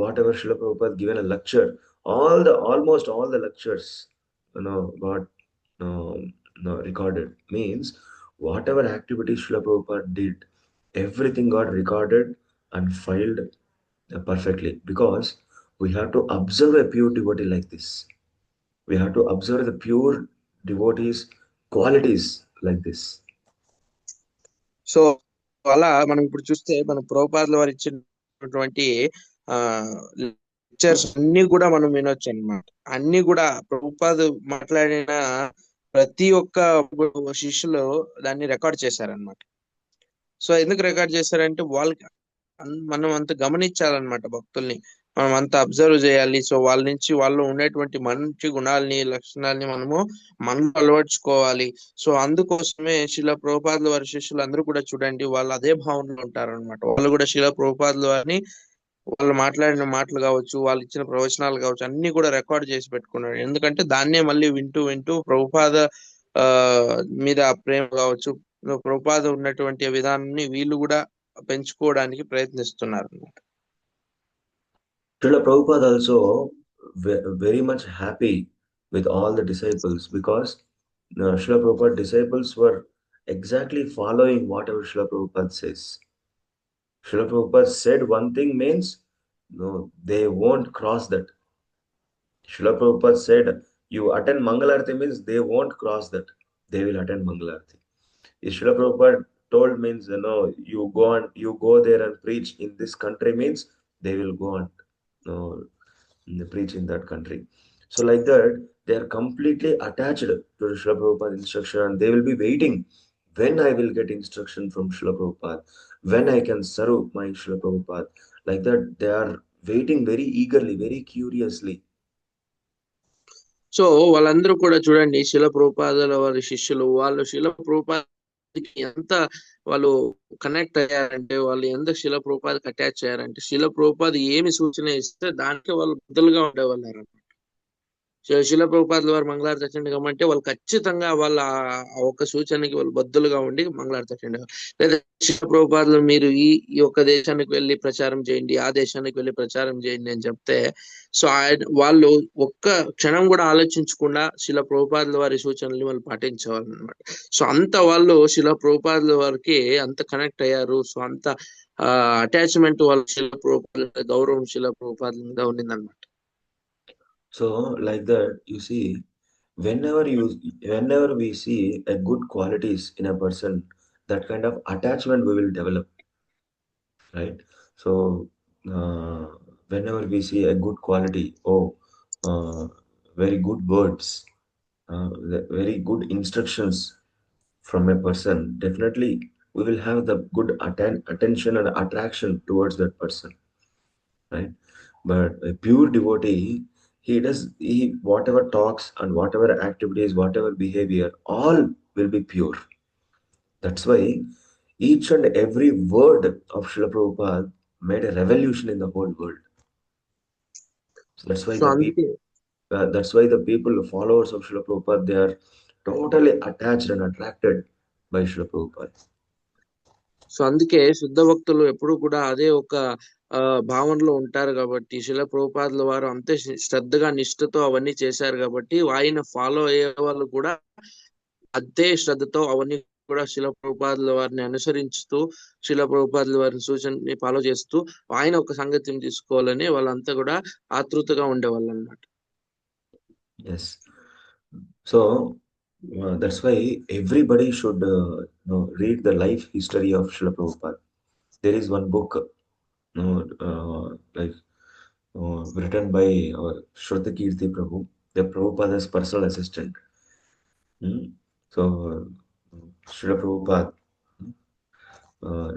Whatever Srila Prabhupada given a lecture, almost all the lectures, got recorded. Means whatever activities Srila Prabhupada did, everything got recorded and filed perfectly, because we have to observe a pure devotee like this. We have to observe the pure devotees' qualities like this. So అలా మనం ఇప్పుడు చూస్తే మన ప్రభుపాదుల వారు ఇచ్చినటువంటి lectures అన్ని కూడా మనం వినొచ్చు అన్నమాట. అన్ని కూడా ప్రభుపాదు మాట్లాడిన ప్రతి ఒక్క శిష్యులు దాన్ని రికార్డ్ చేశారనమాట. సో ఎందుకు రికార్డ్ చేశారంటే వాళ్ళకి మనం అంత గమనించాలన్నమాట, భక్తుల్ని మనం అంత అబ్జర్వ్ చేయాలి. సో వాళ్ళ నుంచి వాళ్ళు ఉండేటువంటి మంచి గుణాలని లక్షణాలని మనలో అలవర్చుకోవాలి. సో అందుకోసమే శిలా ప్రభుపాదుల వారి శిష్యులు అందరూ కూడా చూడండి, వాళ్ళు అదే భావనలో ఉంటారన్నమాట. వాళ్ళు కూడా శిలా ప్రభుపాదుల వారిని వాళ్ళు మాట్లాడిన మాటలు కావచ్చు, వాళ్ళు ఇచ్చిన ప్రవచనాలు కావచ్చు, అన్ని కూడా రికార్డ్ చేసి పెట్టుకున్నారు. ఎందుకంటే దాన్నే మళ్ళీ వింటూ వింటూ ప్రభుపాద మీద ప్రేమ కావచ్చు, ప్రభుపాద ఉన్నటువంటి విధానాన్ని వీళ్ళు కూడా పెంచుకోవడానికి ప్రయత్నిస్తున్నారు అన్నమాట. Srila Prabhupada also very much happy with all the disciples because Srila Prabhupada disciples were exactly following whatever Srila Prabhupada says. Srila Prabhupada said one thing means no, they won't cross that. Srila Prabhupada said you attend Mangalarti means they won't cross that. They will attend Mangalarti. If Srila Prabhupada told means you go there and preach in this country means they will go and preach in that country. So like that, they are completely attached to Srila Prabhupada instruction and they will be waiting when I will get instruction from Srila Prabhupada, when I can serve my Srila Prabhupada. Like that, they are waiting very eagerly, very curiously. So వాళ్ళందరూ కూడా చూడండి, శిల ప్రభుపాదుల వారి శిష్యులు, వాళ్ళు శిల ప్రభుపాదకి ఎంత వాళ్ళు కనెక్ట్ అయ్యారంటే, వాళ్ళు ఎంత శిల ప్రభుపాదకి అటాచ్ అయ్యారంటే, శిల ప్రభుపాద ఏమి సూచన ఇస్తే దానికి వాళ్ళు బదులుగా ఉండేవాళ్ళు. శిల ప్రభుపాదుల వారు మంగళారతి అటెండ్ కమ్మంటే వాళ్ళు ఖచ్చితంగా వాళ్ళ ఒక్క సూచనకి వాళ్ళు బద్దులుగా ఉండి మంగళారతి అటెండ్ కావాలి. లేదా శిల ప్రభుపాదులు మీరు ఈ ఒక్క దేశానికి వెళ్ళి ప్రచారం చేయండి, ఆ దేశానికి వెళ్ళి ప్రచారం చేయండి అని చెప్తే, సో వాళ్ళు ఒక్క క్షణం కూడా ఆలోచించకుండా శిల ప్రభుపాదుల వారి సూచనల్ని వాళ్ళు పాటించేవాళ్ళు అనమాట. సో అంత వాళ్ళు శిల ప్రభుపాదుల వారికి అంత కనెక్ట్ అయ్యారు. సో అంత అటాచ్మెంట్ వాళ్ళు శిల ప్రభుపాదుల గౌరవం శిల ప్రభుపాదుల మీద ఉండిందన్నమాట. So like that, you see, whenever we see a good qualities in a person, that kind of attachment we will develop, right? So whenever we see a good quality, very good words, very good instructions from a person, definitely we will have the good attention and attraction towards that person, right? But a pure devotee, he whatever talks and whatever activities, whatever behavior, all will be pure. That's why each and every word of Srila Prabhupada made a revolution in the whole world. So that's why the people, followers of Srila Prabhupada, they are totally attached and attracted by Srila Prabhupada. So అందుకే శుద్ధ భక్తులు ఎప్పుడు కూడా అదే ఒక భావనలో ఉంటారు కాబట్టి, శిల ప్రభుపాదుల వారు అంతే శ్రద్ధగా నిష్ఠతో అవన్నీ చేశారు కాబట్టి, ఆయన ఫాలో అయ్యే వాళ్ళు కూడా అదే శ్రద్ధతో అవన్నీ కూడా శిల ప్రభుపాదుల వారిని అనుసరిస్తూ, శిల ప్రభుపాదుల వారిని సూచనని ఫాలో చేస్తూ ఆయన ఒక సంగతిని తీసుకోవాలని వాళ్ళంతా కూడా ఆతృతగా ఉండేవాళ్ళు అన్నమాట. Yes. So that's why everybody should read the life history of Srila Prabhupada. There is one book written by our Shruti Kirti Prabhu, the Prabhupada's personal assistant. So Srila Prabhupada,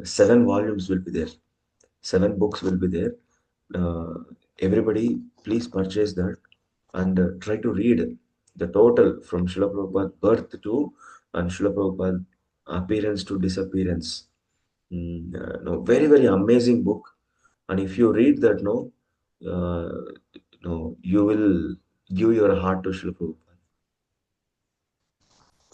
7 volumes will be there, 7 books will be there. Everybody please purchase that and try to read the total from Srila Prabhupada birth to and Srila Prabhupada appearance to disappearance. Very, very amazing book. And if you read that, you will give your heart to Srila Prabhupada.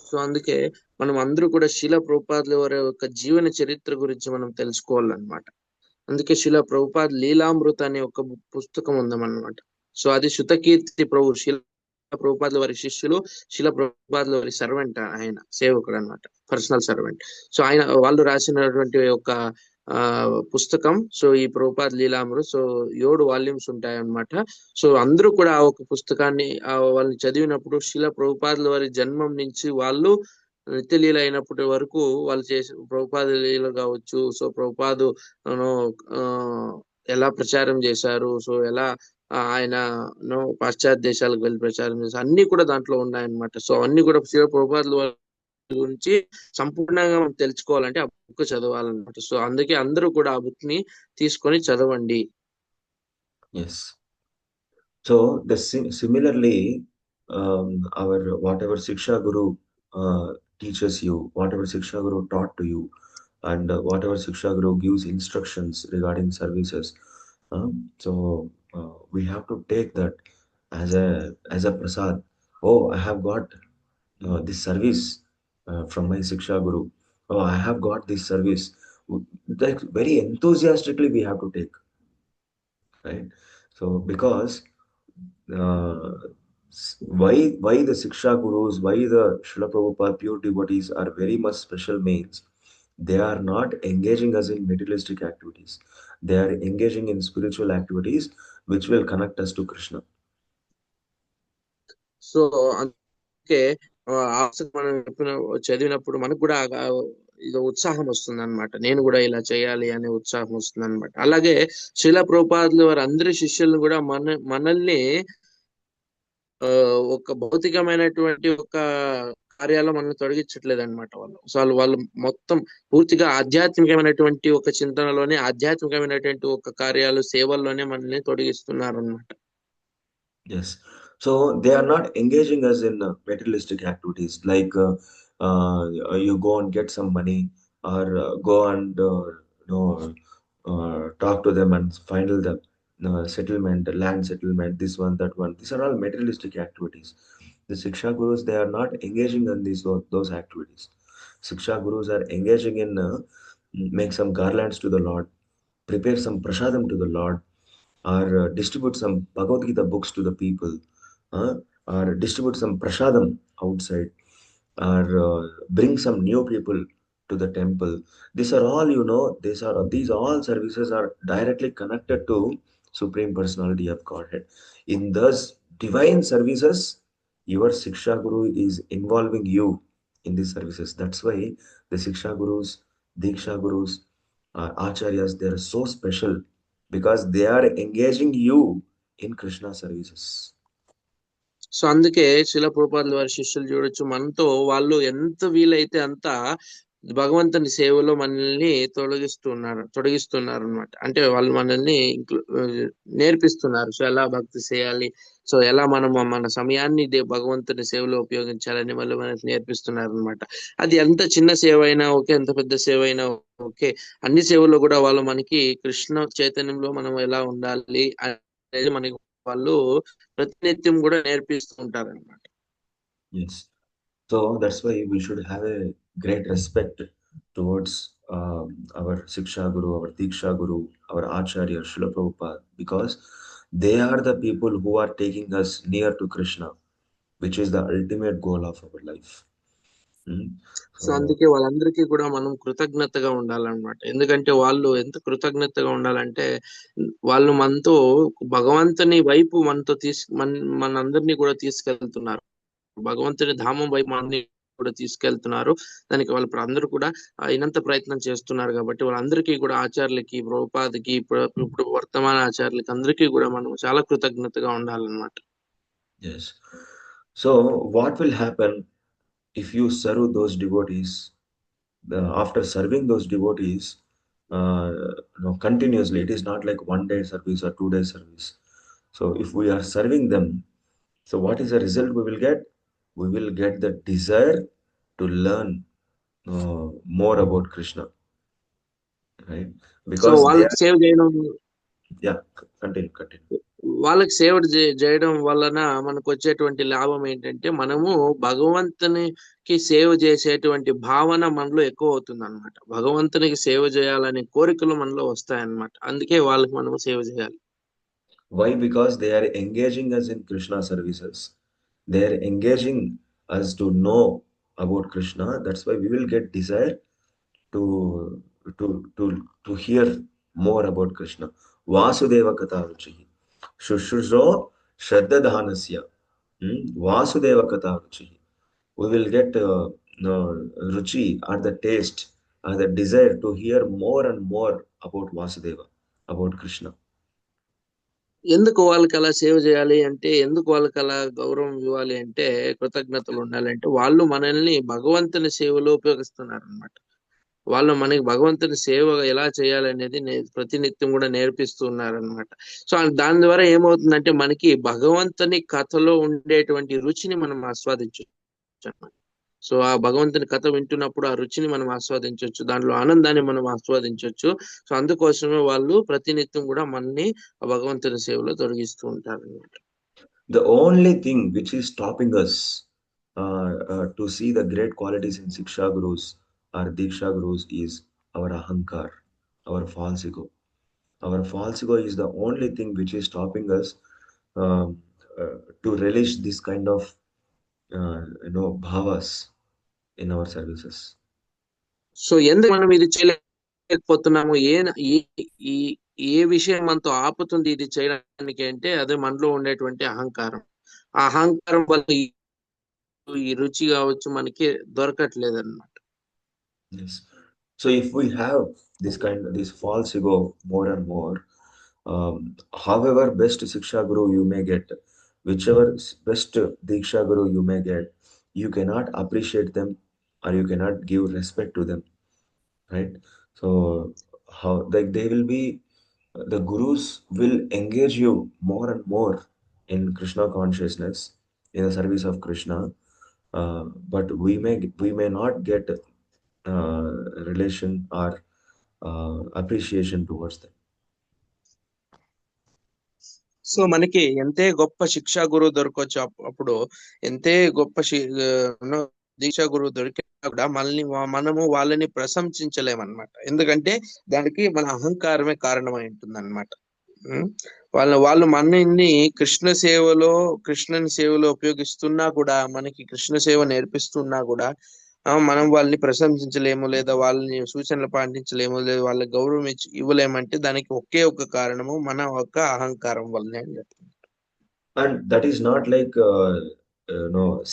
So అందుకే మనం అందరూ కూడా శిల ప్రభుపాదుల వారి యొక్క జీవన చరిత్ర గురించి మనం తెలుసుకోవాలన్నమాట. అందుకే శిల ప్రభుపాద లీలామృత అనే ఒక పుస్తకం ఉందన్నమాట. సో అది శృతకీర్తి ప్రభు, శిల ప్రభుపాదుల వారి శిష్యులు, శిల ప్రభుపాదుల వారి సర్వెంట్, ఆయన సేవకుడు అన్నమాట, పర్సనల్ సర్వెంట్. సో వాళ్ళు రాసినటువంటి ఒక పుస్తకం. సో ఈ ప్రభుపాద లీలామృత, సో 7 వాల్యూమ్స్ ఉంటాయి అన్నమాట. సో అందరూ కూడా ఆ ఒక పుస్తకాన్ని వాళ్ళని చదివినప్పుడు శిల ప్రభుపాదుల వారి జన్మం నుంచి వాళ్ళు నిత్య లీల అయినప్పటి వరకు వాళ్ళు చేసే ప్రభుపాద లీల కావచ్చు. సో ప్రభుపాదు ఆ, ఎలా ప్రచారం చేశారు, సో ఎలా ఆయన పాశ్చాత్య దేశాలకు వెళ్ళి ప్రచారం చేశారు, అన్ని కూడా దాంట్లో ఉన్నాయన్నమాట. సో అన్ని కూడా శివ ప్రభుపాదుల గురించి సంపూర్ణంగా మనం తెలుసుకోవాలంటే ఆ బుక్ చదవాలన్నమాట. సో అందుకే అందరూ కూడా ఆ బుక్ ని తీసుకొని చదవండి. Yes. So similarly, our whatever Siksha Guru teaches you, whatever Siksha Guru taught to you, and whatever Siksha Guru gives instructions regarding services, so we have to take that as a prasad. Oh, I have got this service from my Siksha Guru. Oh, I have got this service. Like very enthusiastically we have to take, right? So because uh, why the Siksha Gurus, why the Srila Prabhupada pure devotees are very much special means they are not engaging us in materialistic activities. They are engaging in spiritual activities which will connect us to Krishna. So అందుకే మనం చదివినప్పుడు మనకు కూడా ఇది ఉత్సాహం వస్తుంది అనమాట. నేను కూడా ఇలా చేయాలి అనే ఉత్సాహం వస్తుంది అనమాట. అలాగే శ్రీల ప్రభుపాదులు వారి అందరి శిష్యులను కూడా మనల్ని ఒక భౌతికమైనటువంటి ఒక కార్యాలు మనల్ని తొలగించట్లేదు అనమాట. వాళ్ళు మొత్తం పూర్తిగా ఆధ్యాత్మికమైనటువంటి ఒక చింతనలోనే, ఆధ్యాత్మికమైనటువంటి ఒక కార్యాలు సేవల్లోనే మనల్ని తొలగిస్తున్నారు అనమాట. Yes. So they are not engaging us in materialistic activities like you go and get some money, or go and talk to them and final the settlement, land settlement, this one, that one. These are all materialistic activities. The Siksha Gurus, they are not engaging in those activities. Siksha Gurus are engaging in make some garlands to the Lord, prepare some prasadam to the Lord, or distribute some Bhagavad Gita books to the people, or distribute some prasadam outside, or bring some new people to the temple. These are all, these all services are directly connected to Supreme Personality of Godhead. In those divine services, your Siksha Guru is involving you in these services. That's why the Siksha Gurus, Diksha Gurus, Acharyas, they are so special because they are engaging you in Krishna services. So అందుకే శిల ప్రభుపాదుల వారి శిష్యులు చూడొచ్చు, మనతో వాళ్ళు ఎంత వీలైతే అంత భగవంతుని సేవలో మనల్ని తొలగిస్తున్నారు అనమాట. అంటే వాళ్ళు మనల్ని నేర్పిస్తున్నారు. సో ఎలా భక్తి చేయాలి, సో ఎలా మనం మన సమయాన్ని భగవంతుని సేవలో ఉపయోగించాలని వాళ్ళు మనకి నేర్పిస్తున్నారు అనమాట. అది ఎంత చిన్న సేవ అయినా ఓకే, ఎంత పెద్ద సేవ అయినా ఓకే, అన్ని సేవల్లో కూడా వాళ్ళు మనకి కృష్ణ చైతన్యంలో మనం ఎలా ఉండాలి అనేది మనకి వాళ్ళు ప్రతినిత్యం కూడా నేర్పిస్తూ ఉంటారు అనమాట. Yes. So that's why we should have a great respect towards our Siksha Guru, our Diksha Guru, our Acharya, Srila Prabhupada, because they are the people who are taking us near to Krishna, which is the ultimate goal of our life. So అందుకే వాళ్ళందరికీ కూడా మనం కృతజ్ఞతగా ఉండాలన్నమాట. ఎందుకంటే వాళ్ళు ఎంత కృతజ్ఞతగా ఉండాలంటే వాళ్ళు మనతో భగవంతుని వైపు మనతో మనందరినీ కూడా తీసుకెళ్తున్నారు, భగవంతుని ధామం వైపు మనల్ని కూడా తీసుకెళ్తున్నారు. దానికి వాళ్ళు ఇప్పుడు అందరూ కూడా అయినంత ప్రయత్నం చేస్తున్నారు. కాబట్టి వాళ్ళందరికీ కూడా ఆచార్యులకి, ప్రభుపాదకి, ఇప్పుడు వర్తమాన ఆచార్యులకి అందరికీ కూడా మనం చాలా కృతజ్ఞతగా ఉండాలన్నమాట. Yes. So what will happen if you serve those devotees? After serving those devotees continuously, it is not like 1 day service or 2 day service. So if we are serving them, so what is the result we will get? We will get the desire to learn more about Krishna, right? Because వాళ్ళకి సేవ చేయడం, yeah, continue. వాళ్ళకి సేవ చేయడం వలన మనకు వచ్చేటువంటి లాభం ఏంటంటే మనము భగవంతునికి సేవ చేసేటువంటి భావన మనలో ఎక్కువ అవుతుంది అనమాట. భగవంతునికి సేవ చేయాలనే కోరికలు మనలో వస్తాయన్నమాట. అందుకే వాళ్ళకి మనము సేవ చేయాలి. Why? Because they are engaging us in Krishna services. They are engaging us to know about Krishna. That's why we will get desire to hear more about Krishna. Vasudeva Katha Ruchihi. Shushrujo Shraddha Dhanasya. Vasudeva Katha Ruchihi. We will get ruchi or the taste or the desire to hear more and more about Vasudeva, about Krishna. ఎందుకు వాళ్ళకి అలా సేవ చేయాలి అంటే, ఎందుకు వాళ్ళకి అలా గౌరవం ఇవ్వాలి అంటే, కృతజ్ఞతలు ఉండాలి అంటే, వాళ్ళు మనల్ని భగవంతుని సేవలో ఉపయోగిస్తున్నారు అనమాట. వాళ్ళు మనకి భగవంతుని సేవ ఎలా చేయాలి అనేది ప్రతినిత్యం కూడా నేర్పిస్తూ ఉన్నారనమాట. సో దాని ద్వారా ఏమవుతుందంటే, మనకి భగవంతుని కథలో ఉండేటువంటి రుచిని మనం ఆస్వాదించవచ్చు అన్నమాట. సో ఆ భగవంతుని కథ వింటున్నప్పుడు ఆ రుచిని మనం ఆస్వాదించవచ్చు, దాంట్లో ఆనందాన్ని మనం ఆస్వాదించవచ్చు. సో అందుకోసమే వాళ్ళు ప్రతినిత్యం కూడా మనని ఆ భగవంతుని సేవలో తొలగిస్తూ ఉంటారు అనమాట. The only thing which is stopping us to see the great qualities in Siksha Gurus or Diksha Gurus is our ahankar, our false ego. Our false ego is the only thing which is stopping us um, to relish this kind of bhavas in our services. So ఎందుకు మనం ఇది చేయలేకపోతున్నాము, ఏ విషయం మనతో ఆపుతుంది ఇది చేయడానికి అంటే, అదే మనలో ఉండేటువంటి అహంకారం. ఆ అహంకారం వల్ల ఈ రుచి కావచ్చు మనకి దొరకట్లేదు అన్నమాట. Yes. So if we have this false ego more and more, however best Siksha Guru you may get, whichever best Diksha Guru you may get, you cannot appreciate them or you cannot give respect to them, right? So how like they will be, the gurus will engage you more and more in Krishna consciousness, in the service of Krishna, but we may not get relation or appreciation towards them. So మనకి ఎంతే గొప్ప శిక్షా గురువు దొరకవచ్చు, అప్పుడు ఎంతే గొప్ప దీక్షా గురువు దొరికినా కూడా మనము వాళ్ళని ప్రశంసించలేమన్నమాట. ఎందుకంటే దానికి మన అహంకారమే కారణమై ఉంటుంది అనమాట. వాళ్ళు మనని కృష్ణుని సేవలో ఉపయోగిస్తున్నా కూడా, మనకి కృష్ణ సేవ నేర్పిస్తున్నా కూడా మనం వాళ్ళని ప్రశంసించలేము, లేదా వాళ్ళని సూచనలు పాటించలేము, లేదా వాళ్ళకి గౌరవం ఇవ్వలేమంటే దానికి ఒకే ఒక కారణము మన యొక్క అహంకారం వల్లనే అని చెప్తుంది. And that is not like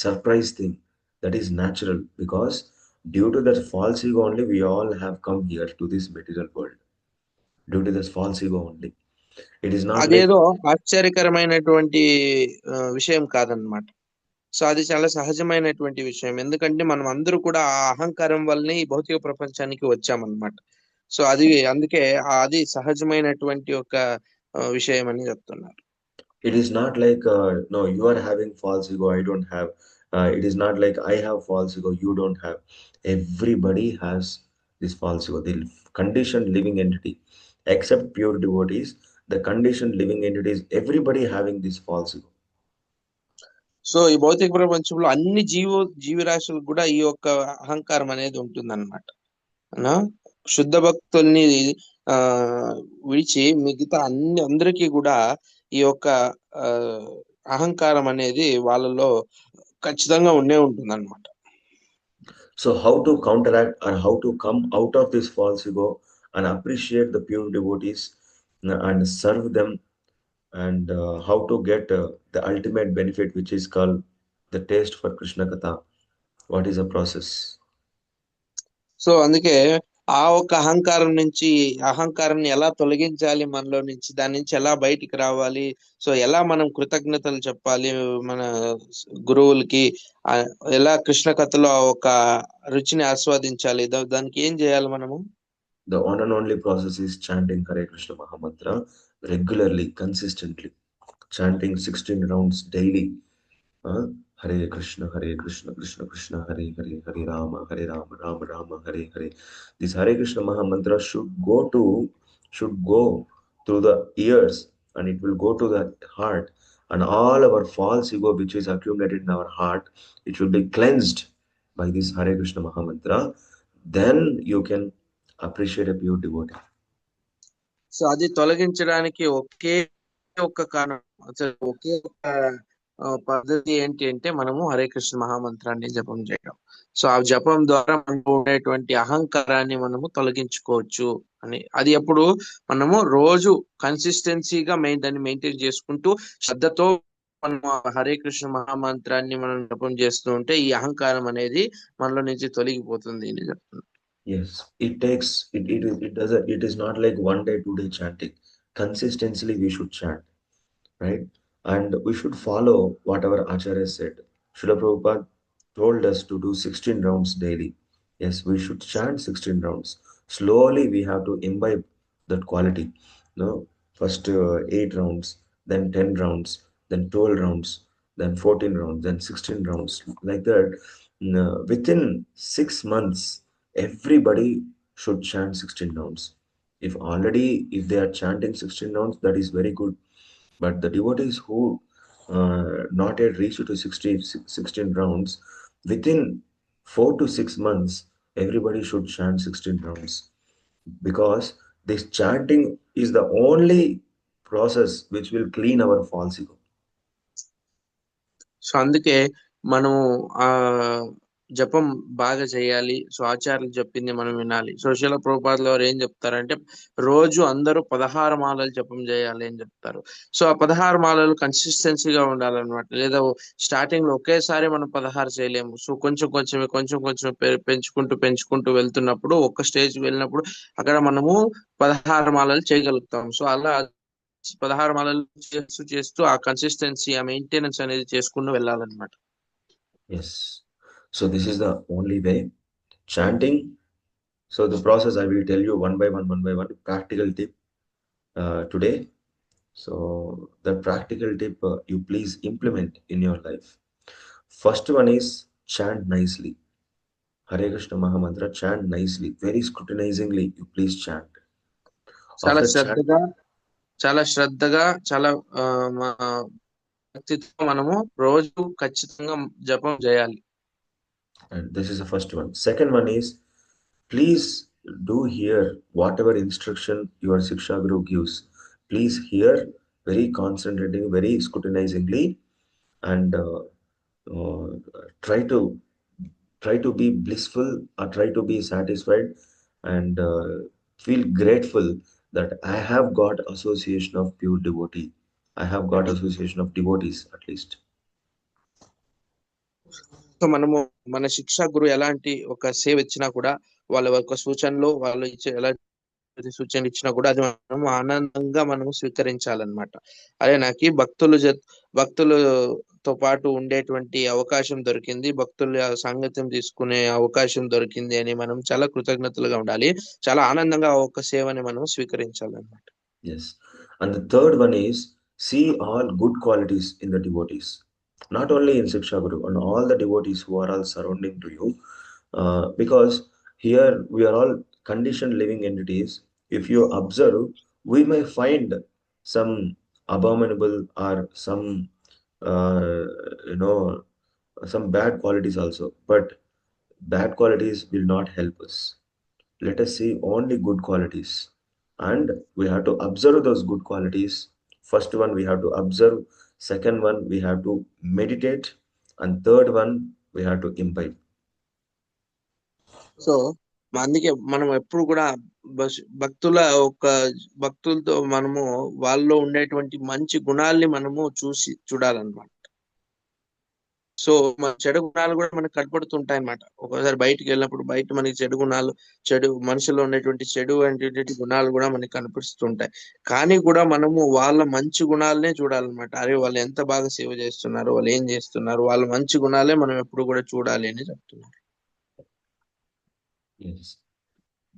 surprise thing. That is natural, because due to that false ego only we all have come here to this material world. Due to this false ego only. It is not అదేదో ఆశ్చర్యకరమైనటువంటి విషయం కాదనమాట. So అది చాలా సహజమైనటువంటి విషయం. ఎందుకంటే మనం అందరూ కూడా ఆ అహంకారం వల్లనే ఈ భౌతిక ప్రపంచానికి వచ్చామన్నమాట. సో అందుకే అది సహజమైనటువంటి ఒక విషయం అని చెప్తున్నారు. It is not like no, you are having false ego, I don't have. It is not like I have false ego, you don't have. Everybody has this false ego. The conditioned living entity, except pure devotees, the conditioned living entities, everybody having this false ego. So ఈ భౌతిక ప్రపంచంలో అన్ని జీవరాశులకు కూడా ఈ యొక్క అహంకారం అనేది ఉంటుందన్నమాట. శుద్ధ భక్తుల్ని విడిచి మిగతా అందరికీ కూడా ఈ యొక్క అహంకారం అనేది వాళ్ళలో ఖచ్చితంగా ఉంటుందన్నమాట. So how to counteract or how to come out of this false ego and appreciate the pure devotees and serve them, and how to get the ultimate benefit, which is called the taste for Krishna Katha. What is the process? So అందుకే ఆ ఒక్క అహంకారాన్ని ఎలా తొలగించాలి మనలో నుంచి, దాని నుంచి ఎలా బయటికి రావాలి, సో ఎలా మనం కృతజ్ఞతలు చెప్పాలి మన గురువులకి, ఎలా కృష్ణ కథలో ఒక రుచిని ఆస్వాదించాలి, దానికి ఏం చేయాలి మనము? The one and only process is chanting Hare Krishna Mahamantra regularly, consistently, chanting 16 rounds daily. Hare Krishna Krishna Krishna Hare Hare, Hare Rama Rama Rama Hare Hare. This Hare Krishna Mahamantra should go through the ears, and it will go to the heart, and all our false ego which is accumulated in our heart, it will be cleansed by this Hare Krishna Mahamantra. Then you can appreciate a pure devotee. So అది తొలగించడానికి ఒకే ఒక కారణం, ఒకే ఒక పద్ధతి ఏంటి అంటే, మనము హరే కృష్ణ మహామంత్రాన్ని జపం చేయడం. సో ఆ జపం ద్వారా మనకు ఉండేటువంటి అహంకారాన్ని మనము తొలగించుకోవచ్చు అని. అది ఎప్పుడు మనము రోజు కన్సిస్టెన్సీగా దాన్ని మెయింటైన్ చేసుకుంటూ శ్రద్ధతో మనం హరే కృష్ణ మహామంత్రాన్ని మనం జపం చేస్తూ ఉంటే ఈ అహంకారం అనేది మనలో నుంచి తొలగిపోతుంది అని చెప్తున్నాను. Yes, it is not like 1 day, 2 day chanting. Consistently we should chant, right? And we should follow whatever Acharya said. Srila Prabhupada told us to do 16 rounds daily. Yes, we should chant 16 rounds. Slowly we have to imbibe that quality. No, first 8 rounds, then 10 rounds, then 12 rounds, then 14 rounds, then 16 rounds. Like that, within 6 months, everybody should chant 16 rounds. If they are chanting 16 rounds, that is very good. But the devotees who not yet reached to 16 rounds, within 4 to 6 months, everybody should chant 16 rounds. Because this chanting is the only process which will clean our false ego. So అందుకే మనము ఆ జపం బాగా చేయాలి. So ఆచార్యులు చెప్పింది మనం వినాలి. సో శిల ప్రభుపాదుల వారు ఏం చెప్తారంటే రోజు అందరూ 16 మాలలు జపం చేయాలి అని చెప్తారు. సో ఆ 16 మాలలు కన్సిస్టెన్సీగా ఉండాలన్నమాట. లేదా స్టార్టింగ్ లో ఒకేసారి మనం 16 చేయలేము. సో కొంచెం పెంచుకుంటూ వెళ్తున్నప్పుడు ఒక్క స్టేజ్ వెళ్ళినప్పుడు అక్కడ మనము 16 మాలలు చేయగలుగుతాం. సో అలా 16 మాలలు చేస్తూ ఆ కన్సిస్టెన్సీ, ఆ మెయింటెనెన్స్ అనేది చేసుకుంటూ వెళ్ళాలన్నమాట. Yes. So this is the only way. Chanting. So the process I will tell you one by one, practical tip today. So the practical tip you please implement in your life. First one is chant nicely. Hare Krishna Mahamantra, chant nicely. Very scrutinizingly, you please chant. చాలా After శ్రద్ధగా చాలా భక్తితో మనము రోజు ఖచ్చితంగా జపం చేయాలి. and this is the first one. Second one is, please do hear whatever instruction your Siksha Guru gives. Please hear very concentrating, very scrutinizingly, and try to be blissful, or try to be satisfied, and feel grateful that I have got association of pure devotee. I have got association of devotees at least. So మనము మన శిక్షా గురు ఎలాంటి ఒక సేవ ఇచ్చినా కూడా వాళ్ళ యొక్క సూచనలు వాళ్ళు ఇచ్చే ఎలాంటి సూచనలు ఇచ్చినా కూడా అది మనం ఆనందంగా మనము స్వీకరించాలన్నమాట. అదే నాకు భక్తులతో పాటు ఉండేటువంటి అవకాశం దొరికింది, భక్తుల సాంగత్యం తీసుకునే అవకాశం దొరికింది అని మనం చాలా కృతజ్ఞతలుగా ఉండాలి. చాలా ఆనందంగా ఒక సేవని మనం స్వీకరించాలన్నమాట. Yes. And the third one is, see all good qualities in the devotees. Not only in Siksha Guru, and all the devotees who are all surrounding to you. Because here we are all conditioned living entities. If you observe, we may find some abominable or some, some bad qualities also. But bad qualities will not help us. Let us see only good qualities. And we have to observe those good qualities. First one, we have to observe. Second one, we have to meditate. And third one, we have to imbibe. So అందుకే మనం ఎప్పుడు కూడా భక్తులతో మనము వాళ్ళలో ఉండేటువంటి మంచి గుణాల్ని మనము చూడాలన్నమాట. సో మన చెడు గుణాలు కూడా మనకు కనపడుతుంటాయి అన్నమాట. ఒకసారి బయటికి వెళ్ళినప్పుడు బయట మనకి చెడు మనుషుల్లో ఉండేటువంటి చెడు అనేటువంటి గుణాలు కూడా మనకి కనిపిస్తుంటాయి. కానీ కూడా మనము వాళ్ళ మంచి గుణాలనే చూడాలన్నమాట. అరే వాళ్ళు ఎంత బాగా సేవ చేస్తున్నారు, వాళ్ళు ఏం చేస్తున్నారు, వాళ్ళ మంచి గుణాలే మనం ఎప్పుడు కూడా చూడాలి అని చెప్తున్నారు. Yes.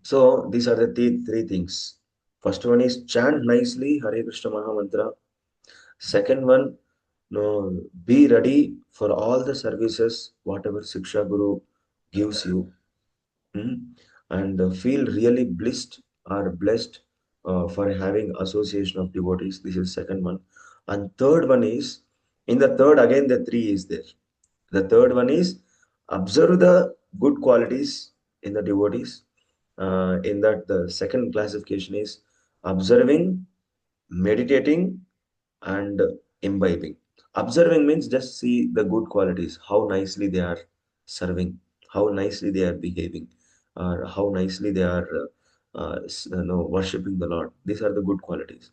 So these are the three things. First one is chant nicely Hare Krishna Mahamantra. Second one, be ready for all the services whatever Siksha Guru gives you. And feel really blessed for having association of devotees. This is second one. And third one is, in the third again the three is there. The third one is, observe the good qualities in the devotees. In that, the second classification is observing, meditating, and imbibing. Observing means just see the good qualities, how nicely they are serving, how nicely they are behaving, or how nicely they are worshipping the Lord. These are the good qualities.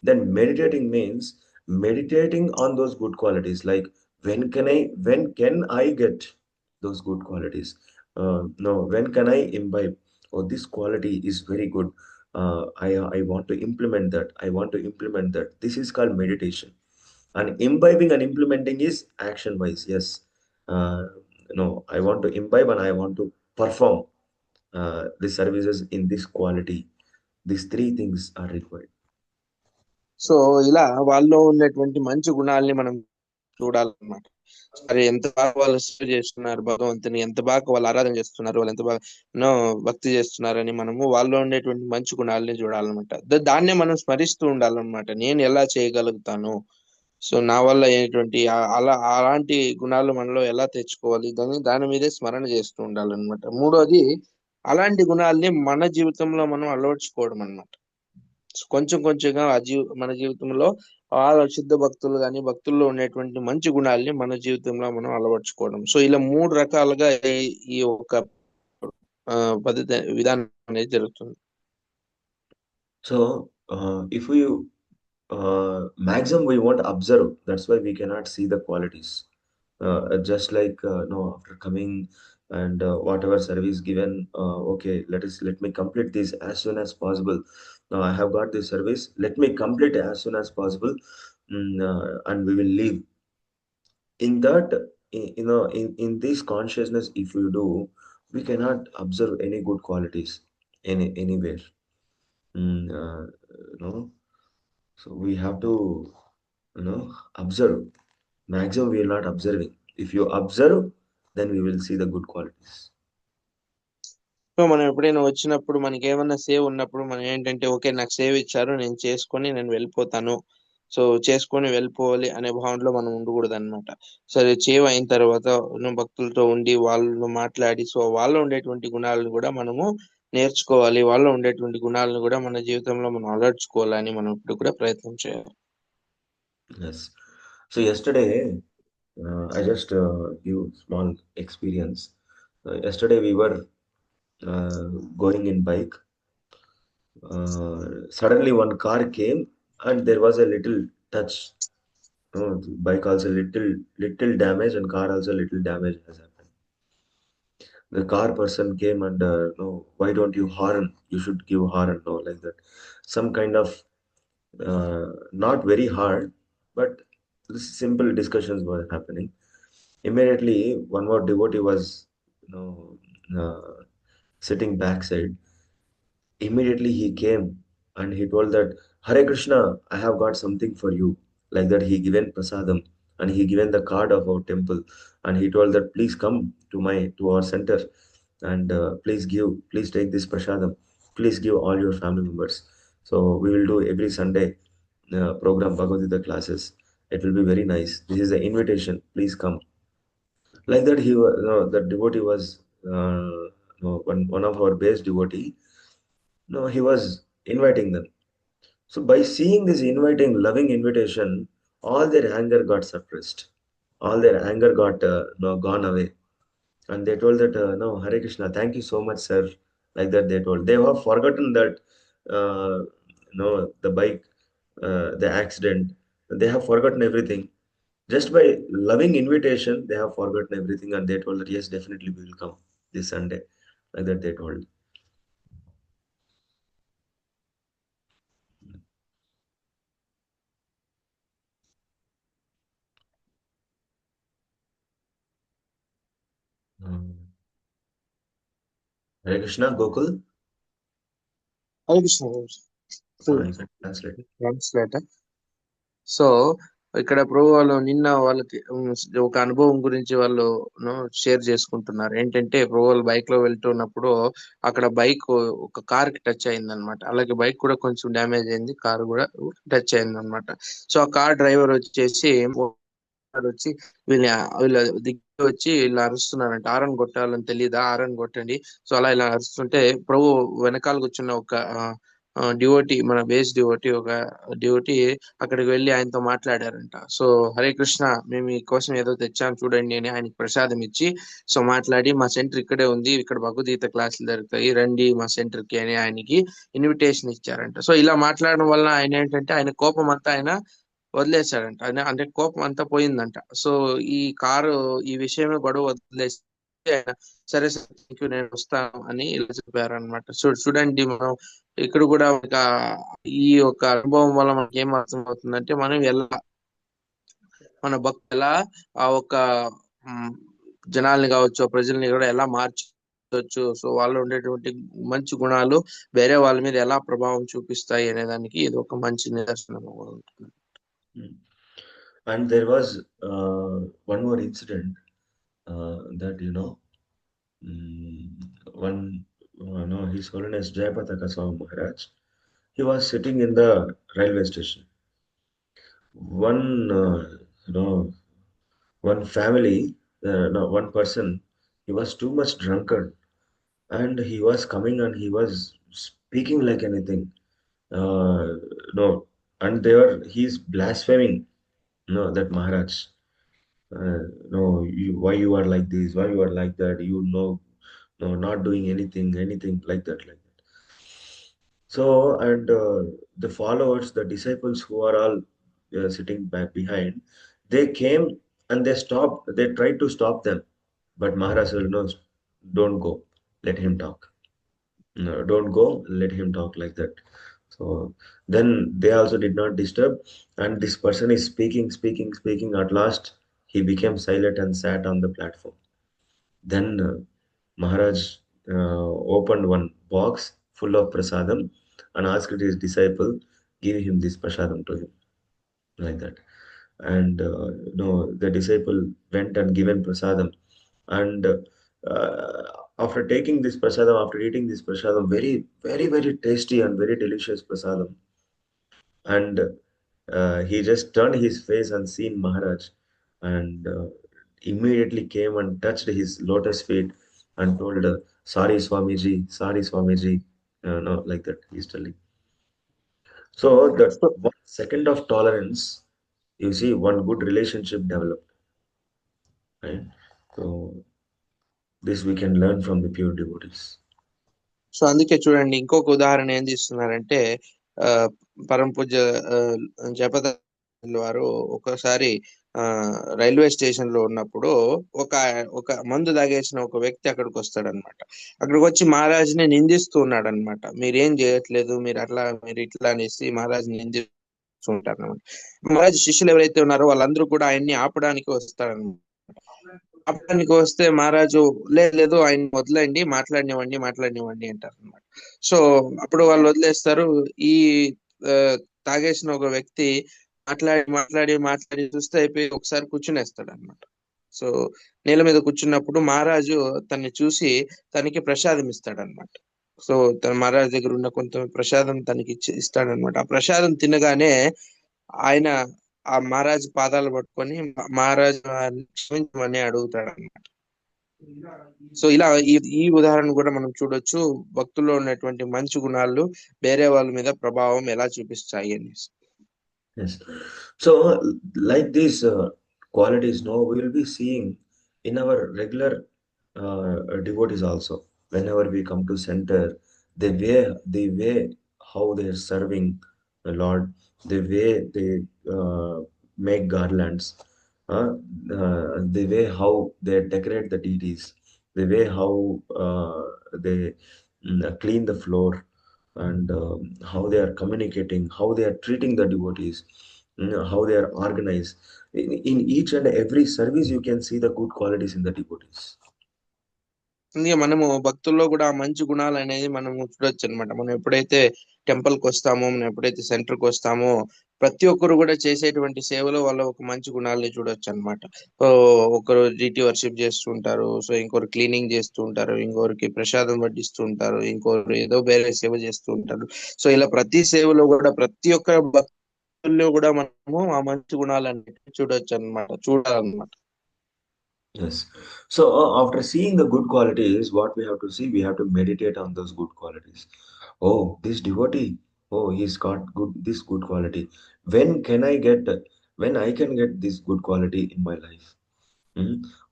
Then meditating means meditating on those good qualities, like when can I get those good qualities? No, when can I imbibe? Oh, this quality is very good. I want to implement that. I want to implement that. This is called meditation. And imbibing and implementing is action wise. Yes. Uh, no, I want to imbibe and I want to perform the services in this quality. These three things are required. So ఇలా వాళ్ళలో ఉన్నటువంటి మంచి గుణాలని మనం చూడాలన్నమాట. సరే, ఎంత బాగా వాళ్ళు సేవ చేస్తున్నారు భగవంతుని, ఎంత బాగా వాళ్ళు ఆరాధన చేస్తున్నారు, వాళ్ళు ఎంత బాగా భక్తి చేస్తున్నారని మనము వాళ్ళలో ఉండేటువంటి మంచి గుణాలని చూడాలన్నమాట. దాన్నే మనం స్మరిస్తూ ఉండాలన్నమాట. నేను ఎలా చేయగలుగుతాను, సో నా వల్ల ఏంటువంటి అలాంటి గుణాలు మనలో ఎలా తెచ్చుకోవాలి, దాని మీదే స్మరణ చేస్తూ ఉండాలన్నమాట. మూడోది, అలాంటి గుణాలని మన జీవితంలో మనం అలవర్చుకోవడం అన్నమాట. కొంచెం కొంచెంగా మన జీవితంలో వాళ్ళ శుద్ధ భక్తులు కానీ భక్తుల్లో ఉండేటువంటి మంచి గుణాలని మన జీవితంలో మనం అలవర్చుకోవడం. సో ఇలా 3 రకాలుగా ఈ ఒక పద్ధతి విధానం అనేది జరుగుతుంది. So if we maximum we won't observe, that's why we cannot see the qualities. Just like no, after coming and whatever service given, okay, let me complete this as soon as possible. Now I have got this service, let me complete as soon as possible. And we will leave in that. In this consciousness, if we do, we cannot observe any good qualities anywhere. No, so we have to observe. Maximum we are not observing. If you observe, then we will see the good qualities. So మనం ఎప్పుడైనా వచ్చినప్పుడు మనకి ఏమన్నా save ఉన్నప్పుడు మనం ఏంటంటే, okay నాకు save ఇచ్చారు, నేను చేసుకొని నేను వెళ్ళిపోతాను, సో చేసుకొని వెళ్ళిపోవాలి అనే భావనలో మనం ఉండకూడదు అనమాట. సరే, సేవ్ అయిన తర్వాత భక్తులతో ఉండి వాళ్ళు మాట్లాడి, సో వాళ్ళు ఉండేటువంటి గుణాలను కూడా మనము నేర్చుకోవాలి, వాళ్ళు ఉండేటువంటి గుణాలను కూడా మన జీవితంలో మనం అలర్చుకోవాలని మనం ఇప్పుడు కూడా ప్రయత్నం చేయాలి. Yes. So yesterday, I just give small experience. Yesterday we were going in bike. Suddenly one car came and there was a little touch. Bike also little damage and car also little damage has happened. The car person came and no, why don't you horn? You should give horn, no, like that. Some kind of not very hard, but simple discussions were happening. Immediately, one more devotee was, sitting backside. Immediately he came and he told that, Hare Krishna, I have got something for you. Like that, he given prasadam and he given the card of our temple, and he told that please come to our center and please take this prasadam. Please give all your family members. So we will do every Sunday program Bhagavad Gita classes. It will be very nice. This is the invitation. Please come. Like that, the devotee was one of our base devotee. No, he was inviting them. So by seeing this inviting, loving invitation, all their anger got suppressed. All their anger got gone away. And they told that, no, Hare Krishna, thank you so much, sir. Like that, they told. They have forgotten that, the bike, the accident. They have forgotten everything. Just by loving invitation, they have forgotten everything. And they told that, yes, definitely we will come this Sunday. Like that, they told. Hare Krishna, Gokul. Hare Krishna. You can translate. Translator. So ఇక్కడ ప్రభు వాళ్ళు నిన్న వాళ్ళకి ఒక అనుభవం గురించి వాళ్ళు share చేసుకుంటున్నారు. ఏంటంటే, ప్రభు వాళ్ళు బైక్ లో వెళ్తున్నప్పుడు అక్కడ బైక్ ఒక కార్ కి టచ్ అయింది అనమాట. అలాగే బైక్ కూడా కొంచెం డ్యామేజ్ అయింది, కార్ కూడా టచ్ అయింది అనమాట. సో ఆ కార్ డ్రైవర్ వచ్చేసి వీళ్ళ దిగ్గు వచ్చి ఇలా అరుస్తున్నారంట. ఆరన్ కొట్టాలని తెలియదా, ఆరన్ కొట్టండి. సో అలా ఇలా అరుస్తుంటే ప్రభు వెనకాల కూర్చున్న ఒక డివోటీ, మన బేస్ డివోటీ, ఒక డివోటీ అక్కడికి వెళ్ళి ఆయనతో మాట్లాడారంట. సో హరే కృష్ణ, మేము ఈ కోసం ఏదో తెచ్చాము చూడండి అని ఆయనకి ప్రసాదం ఇచ్చి, సో మాట్లాడి మా సెంటర్ ఇక్కడే ఉంది, ఇక్కడ భగవద్గీత క్లాసులు జరుగుతాయి, రండి మా సెంటర్ కి అని ఆయనకి ఇన్విటేషన్ ఇచ్చారంట. సో ఇలా మాట్లాడడం వల్ల ఆయన ఏంటంటే, ఆయన కోపం అంతా ఆయన వదిలేశాడంట. అంటే కోపం అంతా పోయిందంట. సో ఈ కారు ఈ విషయమే గొడవ వదిలేసి ఆయన సరే సార్ థ్యాంక్ యూ నేను వస్తాను అని ఇలా చెప్పారనమాట. చూడండి మనం ఇక్కడ కూడా ఒక ఈ యొక్క అనుభవం వల్ల మనకి ఏం అర్థం అవుతుందంటే మనం ఎలా మన భక్తులు ఎలా ఆ ఒక మ్, జనాల్ని కావచ్చు ప్రజల్ని కూడా ఎలా మార్చవచ్చు. సో వాళ్ళు ఉండేటువంటి మంచి గుణాలు వేరే వాళ్ళ మీద ఎలా ప్రభావం చూపిస్తాయి అనే దానికి ఇది ఒక మంచి నిదర్శనం ఉంటుంది. And there was one more incident that one His Holiness Jayapataka Swami Maharaj, he was sitting in the railway station. One one family, no, one person, he was too much drunkard, and he was coming and he was speaking like anything. No, and he's blaspheming. No, that Maharaj. No, why you are like this? Why you are like that? No, not doing anything like that, like that. So, and the followers, the disciples who are all sitting back behind, they came and they stopped. They tried to stop them, but Maharaj said, "No, don't go. Let him talk. No, don't go. Let him talk," like that. So then they also did not disturb, and this person is speaking, speaking, speaking. At last, he became silent and sat on the platform. Then Maharaj opened one box full of prasadam and asked his disciple, give him this prasadam to him, like that. And no, the disciple went and given prasadam. And after taking this prasadam, after eating this prasadam, very, very, very tasty and very delicious prasadam. And he just turned his face and seen Maharaj, and immediately came and touched his lotus feet and told, sorry Swamiji, no, like that he's telling. So that So 1 second of tolerance, you see one good relationship developed, right? So this we can learn from the pure devotees. So అందుకే చూడండి ఇంకొక ఉదాహరణ ఏం తీస్తున్నారంటే ఆ పరమ పూజ్య జపద వారు ఒకసారి రైల్వే స్టేషన్ లో ఉన్నప్పుడు ఒక ఒక మందు తాగేసిన ఒక వ్యక్తి అక్కడికి వస్తాడనమాట. అక్కడికి వచ్చి మహారాజ్ని నిందిస్తూ ఉన్నాడు అనమాట. మీరేం చేయట్లేదు, మీరు ఇట్లా అనేసి మహారాజ్ నిందిస్తూ ఉంటారు అనమాట. మహారాజ్ శిష్యులు ఎవరైతే ఉన్నారో వాళ్ళందరూ కూడా ఆయన్ని ఆపడానికి వస్తారనమాట. ఆపడానికి వస్తే మహారాజు లేదు ఆయన వదిలేండి, మాట్లాడినివ్వండి అంటారు అనమాట. సో అప్పుడు వాళ్ళు వదిలేస్తారు. ఈ తాగేసిన ఒక వ్యక్తి మాట్లాడి చూస్తే అయిపోయి ఒకసారి కూర్చునేస్తాడు అనమాట. సో నేల మీద కూర్చున్నప్పుడు మహారాజు తన్ని చూసి తనకి ప్రసాదం ఇస్తాడనమాట. సో తన మహారాజు దగ్గర ఉన్న కొంత ప్రసాదం తనకి ఇస్తాడనమాట. ఆ ప్రసాదం తినగానే ఆయన ఆ మహారాజు పాదాలు పట్టుకొని మహారాజు క్షమించమని అడుగుతాడు అనమాట. సో ఇలా ఈ ఉదాహరణ కూడా మనం చూడొచ్చు, భక్తుల్లో ఉన్నటువంటి మంచి గుణాలు వేరే వాళ్ళ మీద ప్రభావం ఎలా చూపిస్తాయి అనేసి. Yes. So like these qualities, no, we will be seeing in our regular devotees also. Whenever we come to center, the way how they are serving the Lord, the way they make garlands, the way how they decorate the deities, the way how they clean the floor, and how they are communicating, how they are treating the devotees, how they are organized. In each and every service, you can see the good qualities in the devotees. అందుకే మనము భక్తుల్లో కూడా మంచి గుణాలు అనేది మనము చూడొచ్చు అనమాట. మనం ఎప్పుడైతే టెంపుల్ కి వస్తామో, మనం ఎప్పుడైతే సెంటర్ కి వస్తామో, ప్రతి ఒక్కరు కూడా చేసేటువంటి సేవలో వాళ్ళ ఒక మంచి గుణాలని చూడొచ్చు అనమాట. ఒకరు డ్యూటీ వర్షిప్ చేస్తూ ఉంటారు, సో ఇంకొకరు క్లీనింగ్ చేస్తూ ఉంటారు, ఇంకొకరికి ప్రసాదం వడ్డిస్తూ ఉంటారు, ఇంకొకరు ఏదో వేరే సేవ చేస్తూ ఉంటారు. సో ఇలా ప్రతి సేవలో కూడా ప్రతి ఒక్క భక్తుల్లో కూడా మనము ఆ మంచి గుణాలని చూడొచ్చు అనమాట, చూడాలన్నమాట. Yes. So after seeing the good qualities, what we have to see, we have to meditate on those good qualities. Oh, this devotee, oh, he's got this good quality. When I can get this good quality in my life?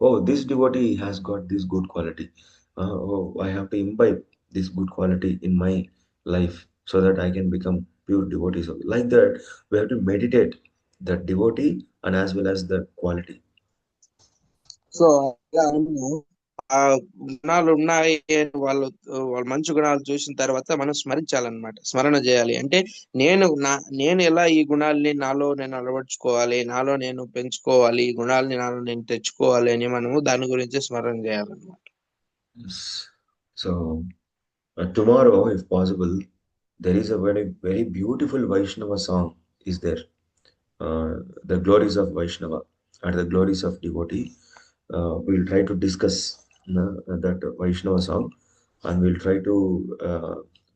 Oh, this devotee has got this good quality. Oh, I have to imbibe this good quality in my life so that I can become pure devotees. Like that, we have to meditate the devotee and as well as the quality. So అలా మనము ఆ గుణాలు ఉన్నాయి అని వాళ్ళ మంచి గుణాలు చూసిన తర్వాత మనం స్మరించాలన్నమాట, స్మరణ చేయాలి. అంటే నేను ఎలా ఈ గుణాలని నాలో నేను అలవర్చుకోవాలి, నాలో నేను పెంచుకోవాలి, ఈ గుణాలని నాలో నేను తెచ్చుకోవాలి అని మనము దాని గురించి స్మరణ చేయాలన్నమాట. Yes. So tomorrow, if possible, there is a very beautiful Vaishnava song is there. The glories of Vaishnava and the glories of devotee. We'll try to discuss that Vaishnava song, and we'll try to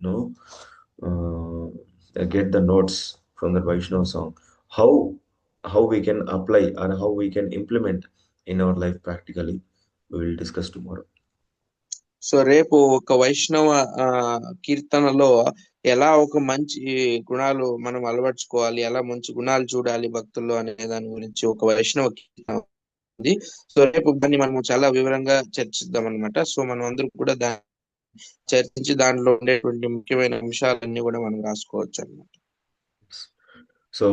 know get the notes from the Vaishnava song. How we can apply and how we can implement in our life practically. We will discuss tomorrow. So రేపు ఒక వైష్ణవ కీర్తనలో ఎలా ఒక మంచి గుణాలు మనం అలవర్చుకోవాలి, ఎలా మంచి గుణాలు చూడాలి భక్తుల్లో అనే దాని గురించి ఒక వైష్ణవ కీర్తన ఉంది. సో రేపు దాన్ని మనం చాలా వివరంగా చర్చిద్దాం అనమాట. సో మనం అందరం కూడా దాన్ని చర్చించి దానిలో ఉండేటువంటి ముఖ్యమైన అంశాలన్నీ కూడా మనం రాసుకోవచ్చు అనమాట. So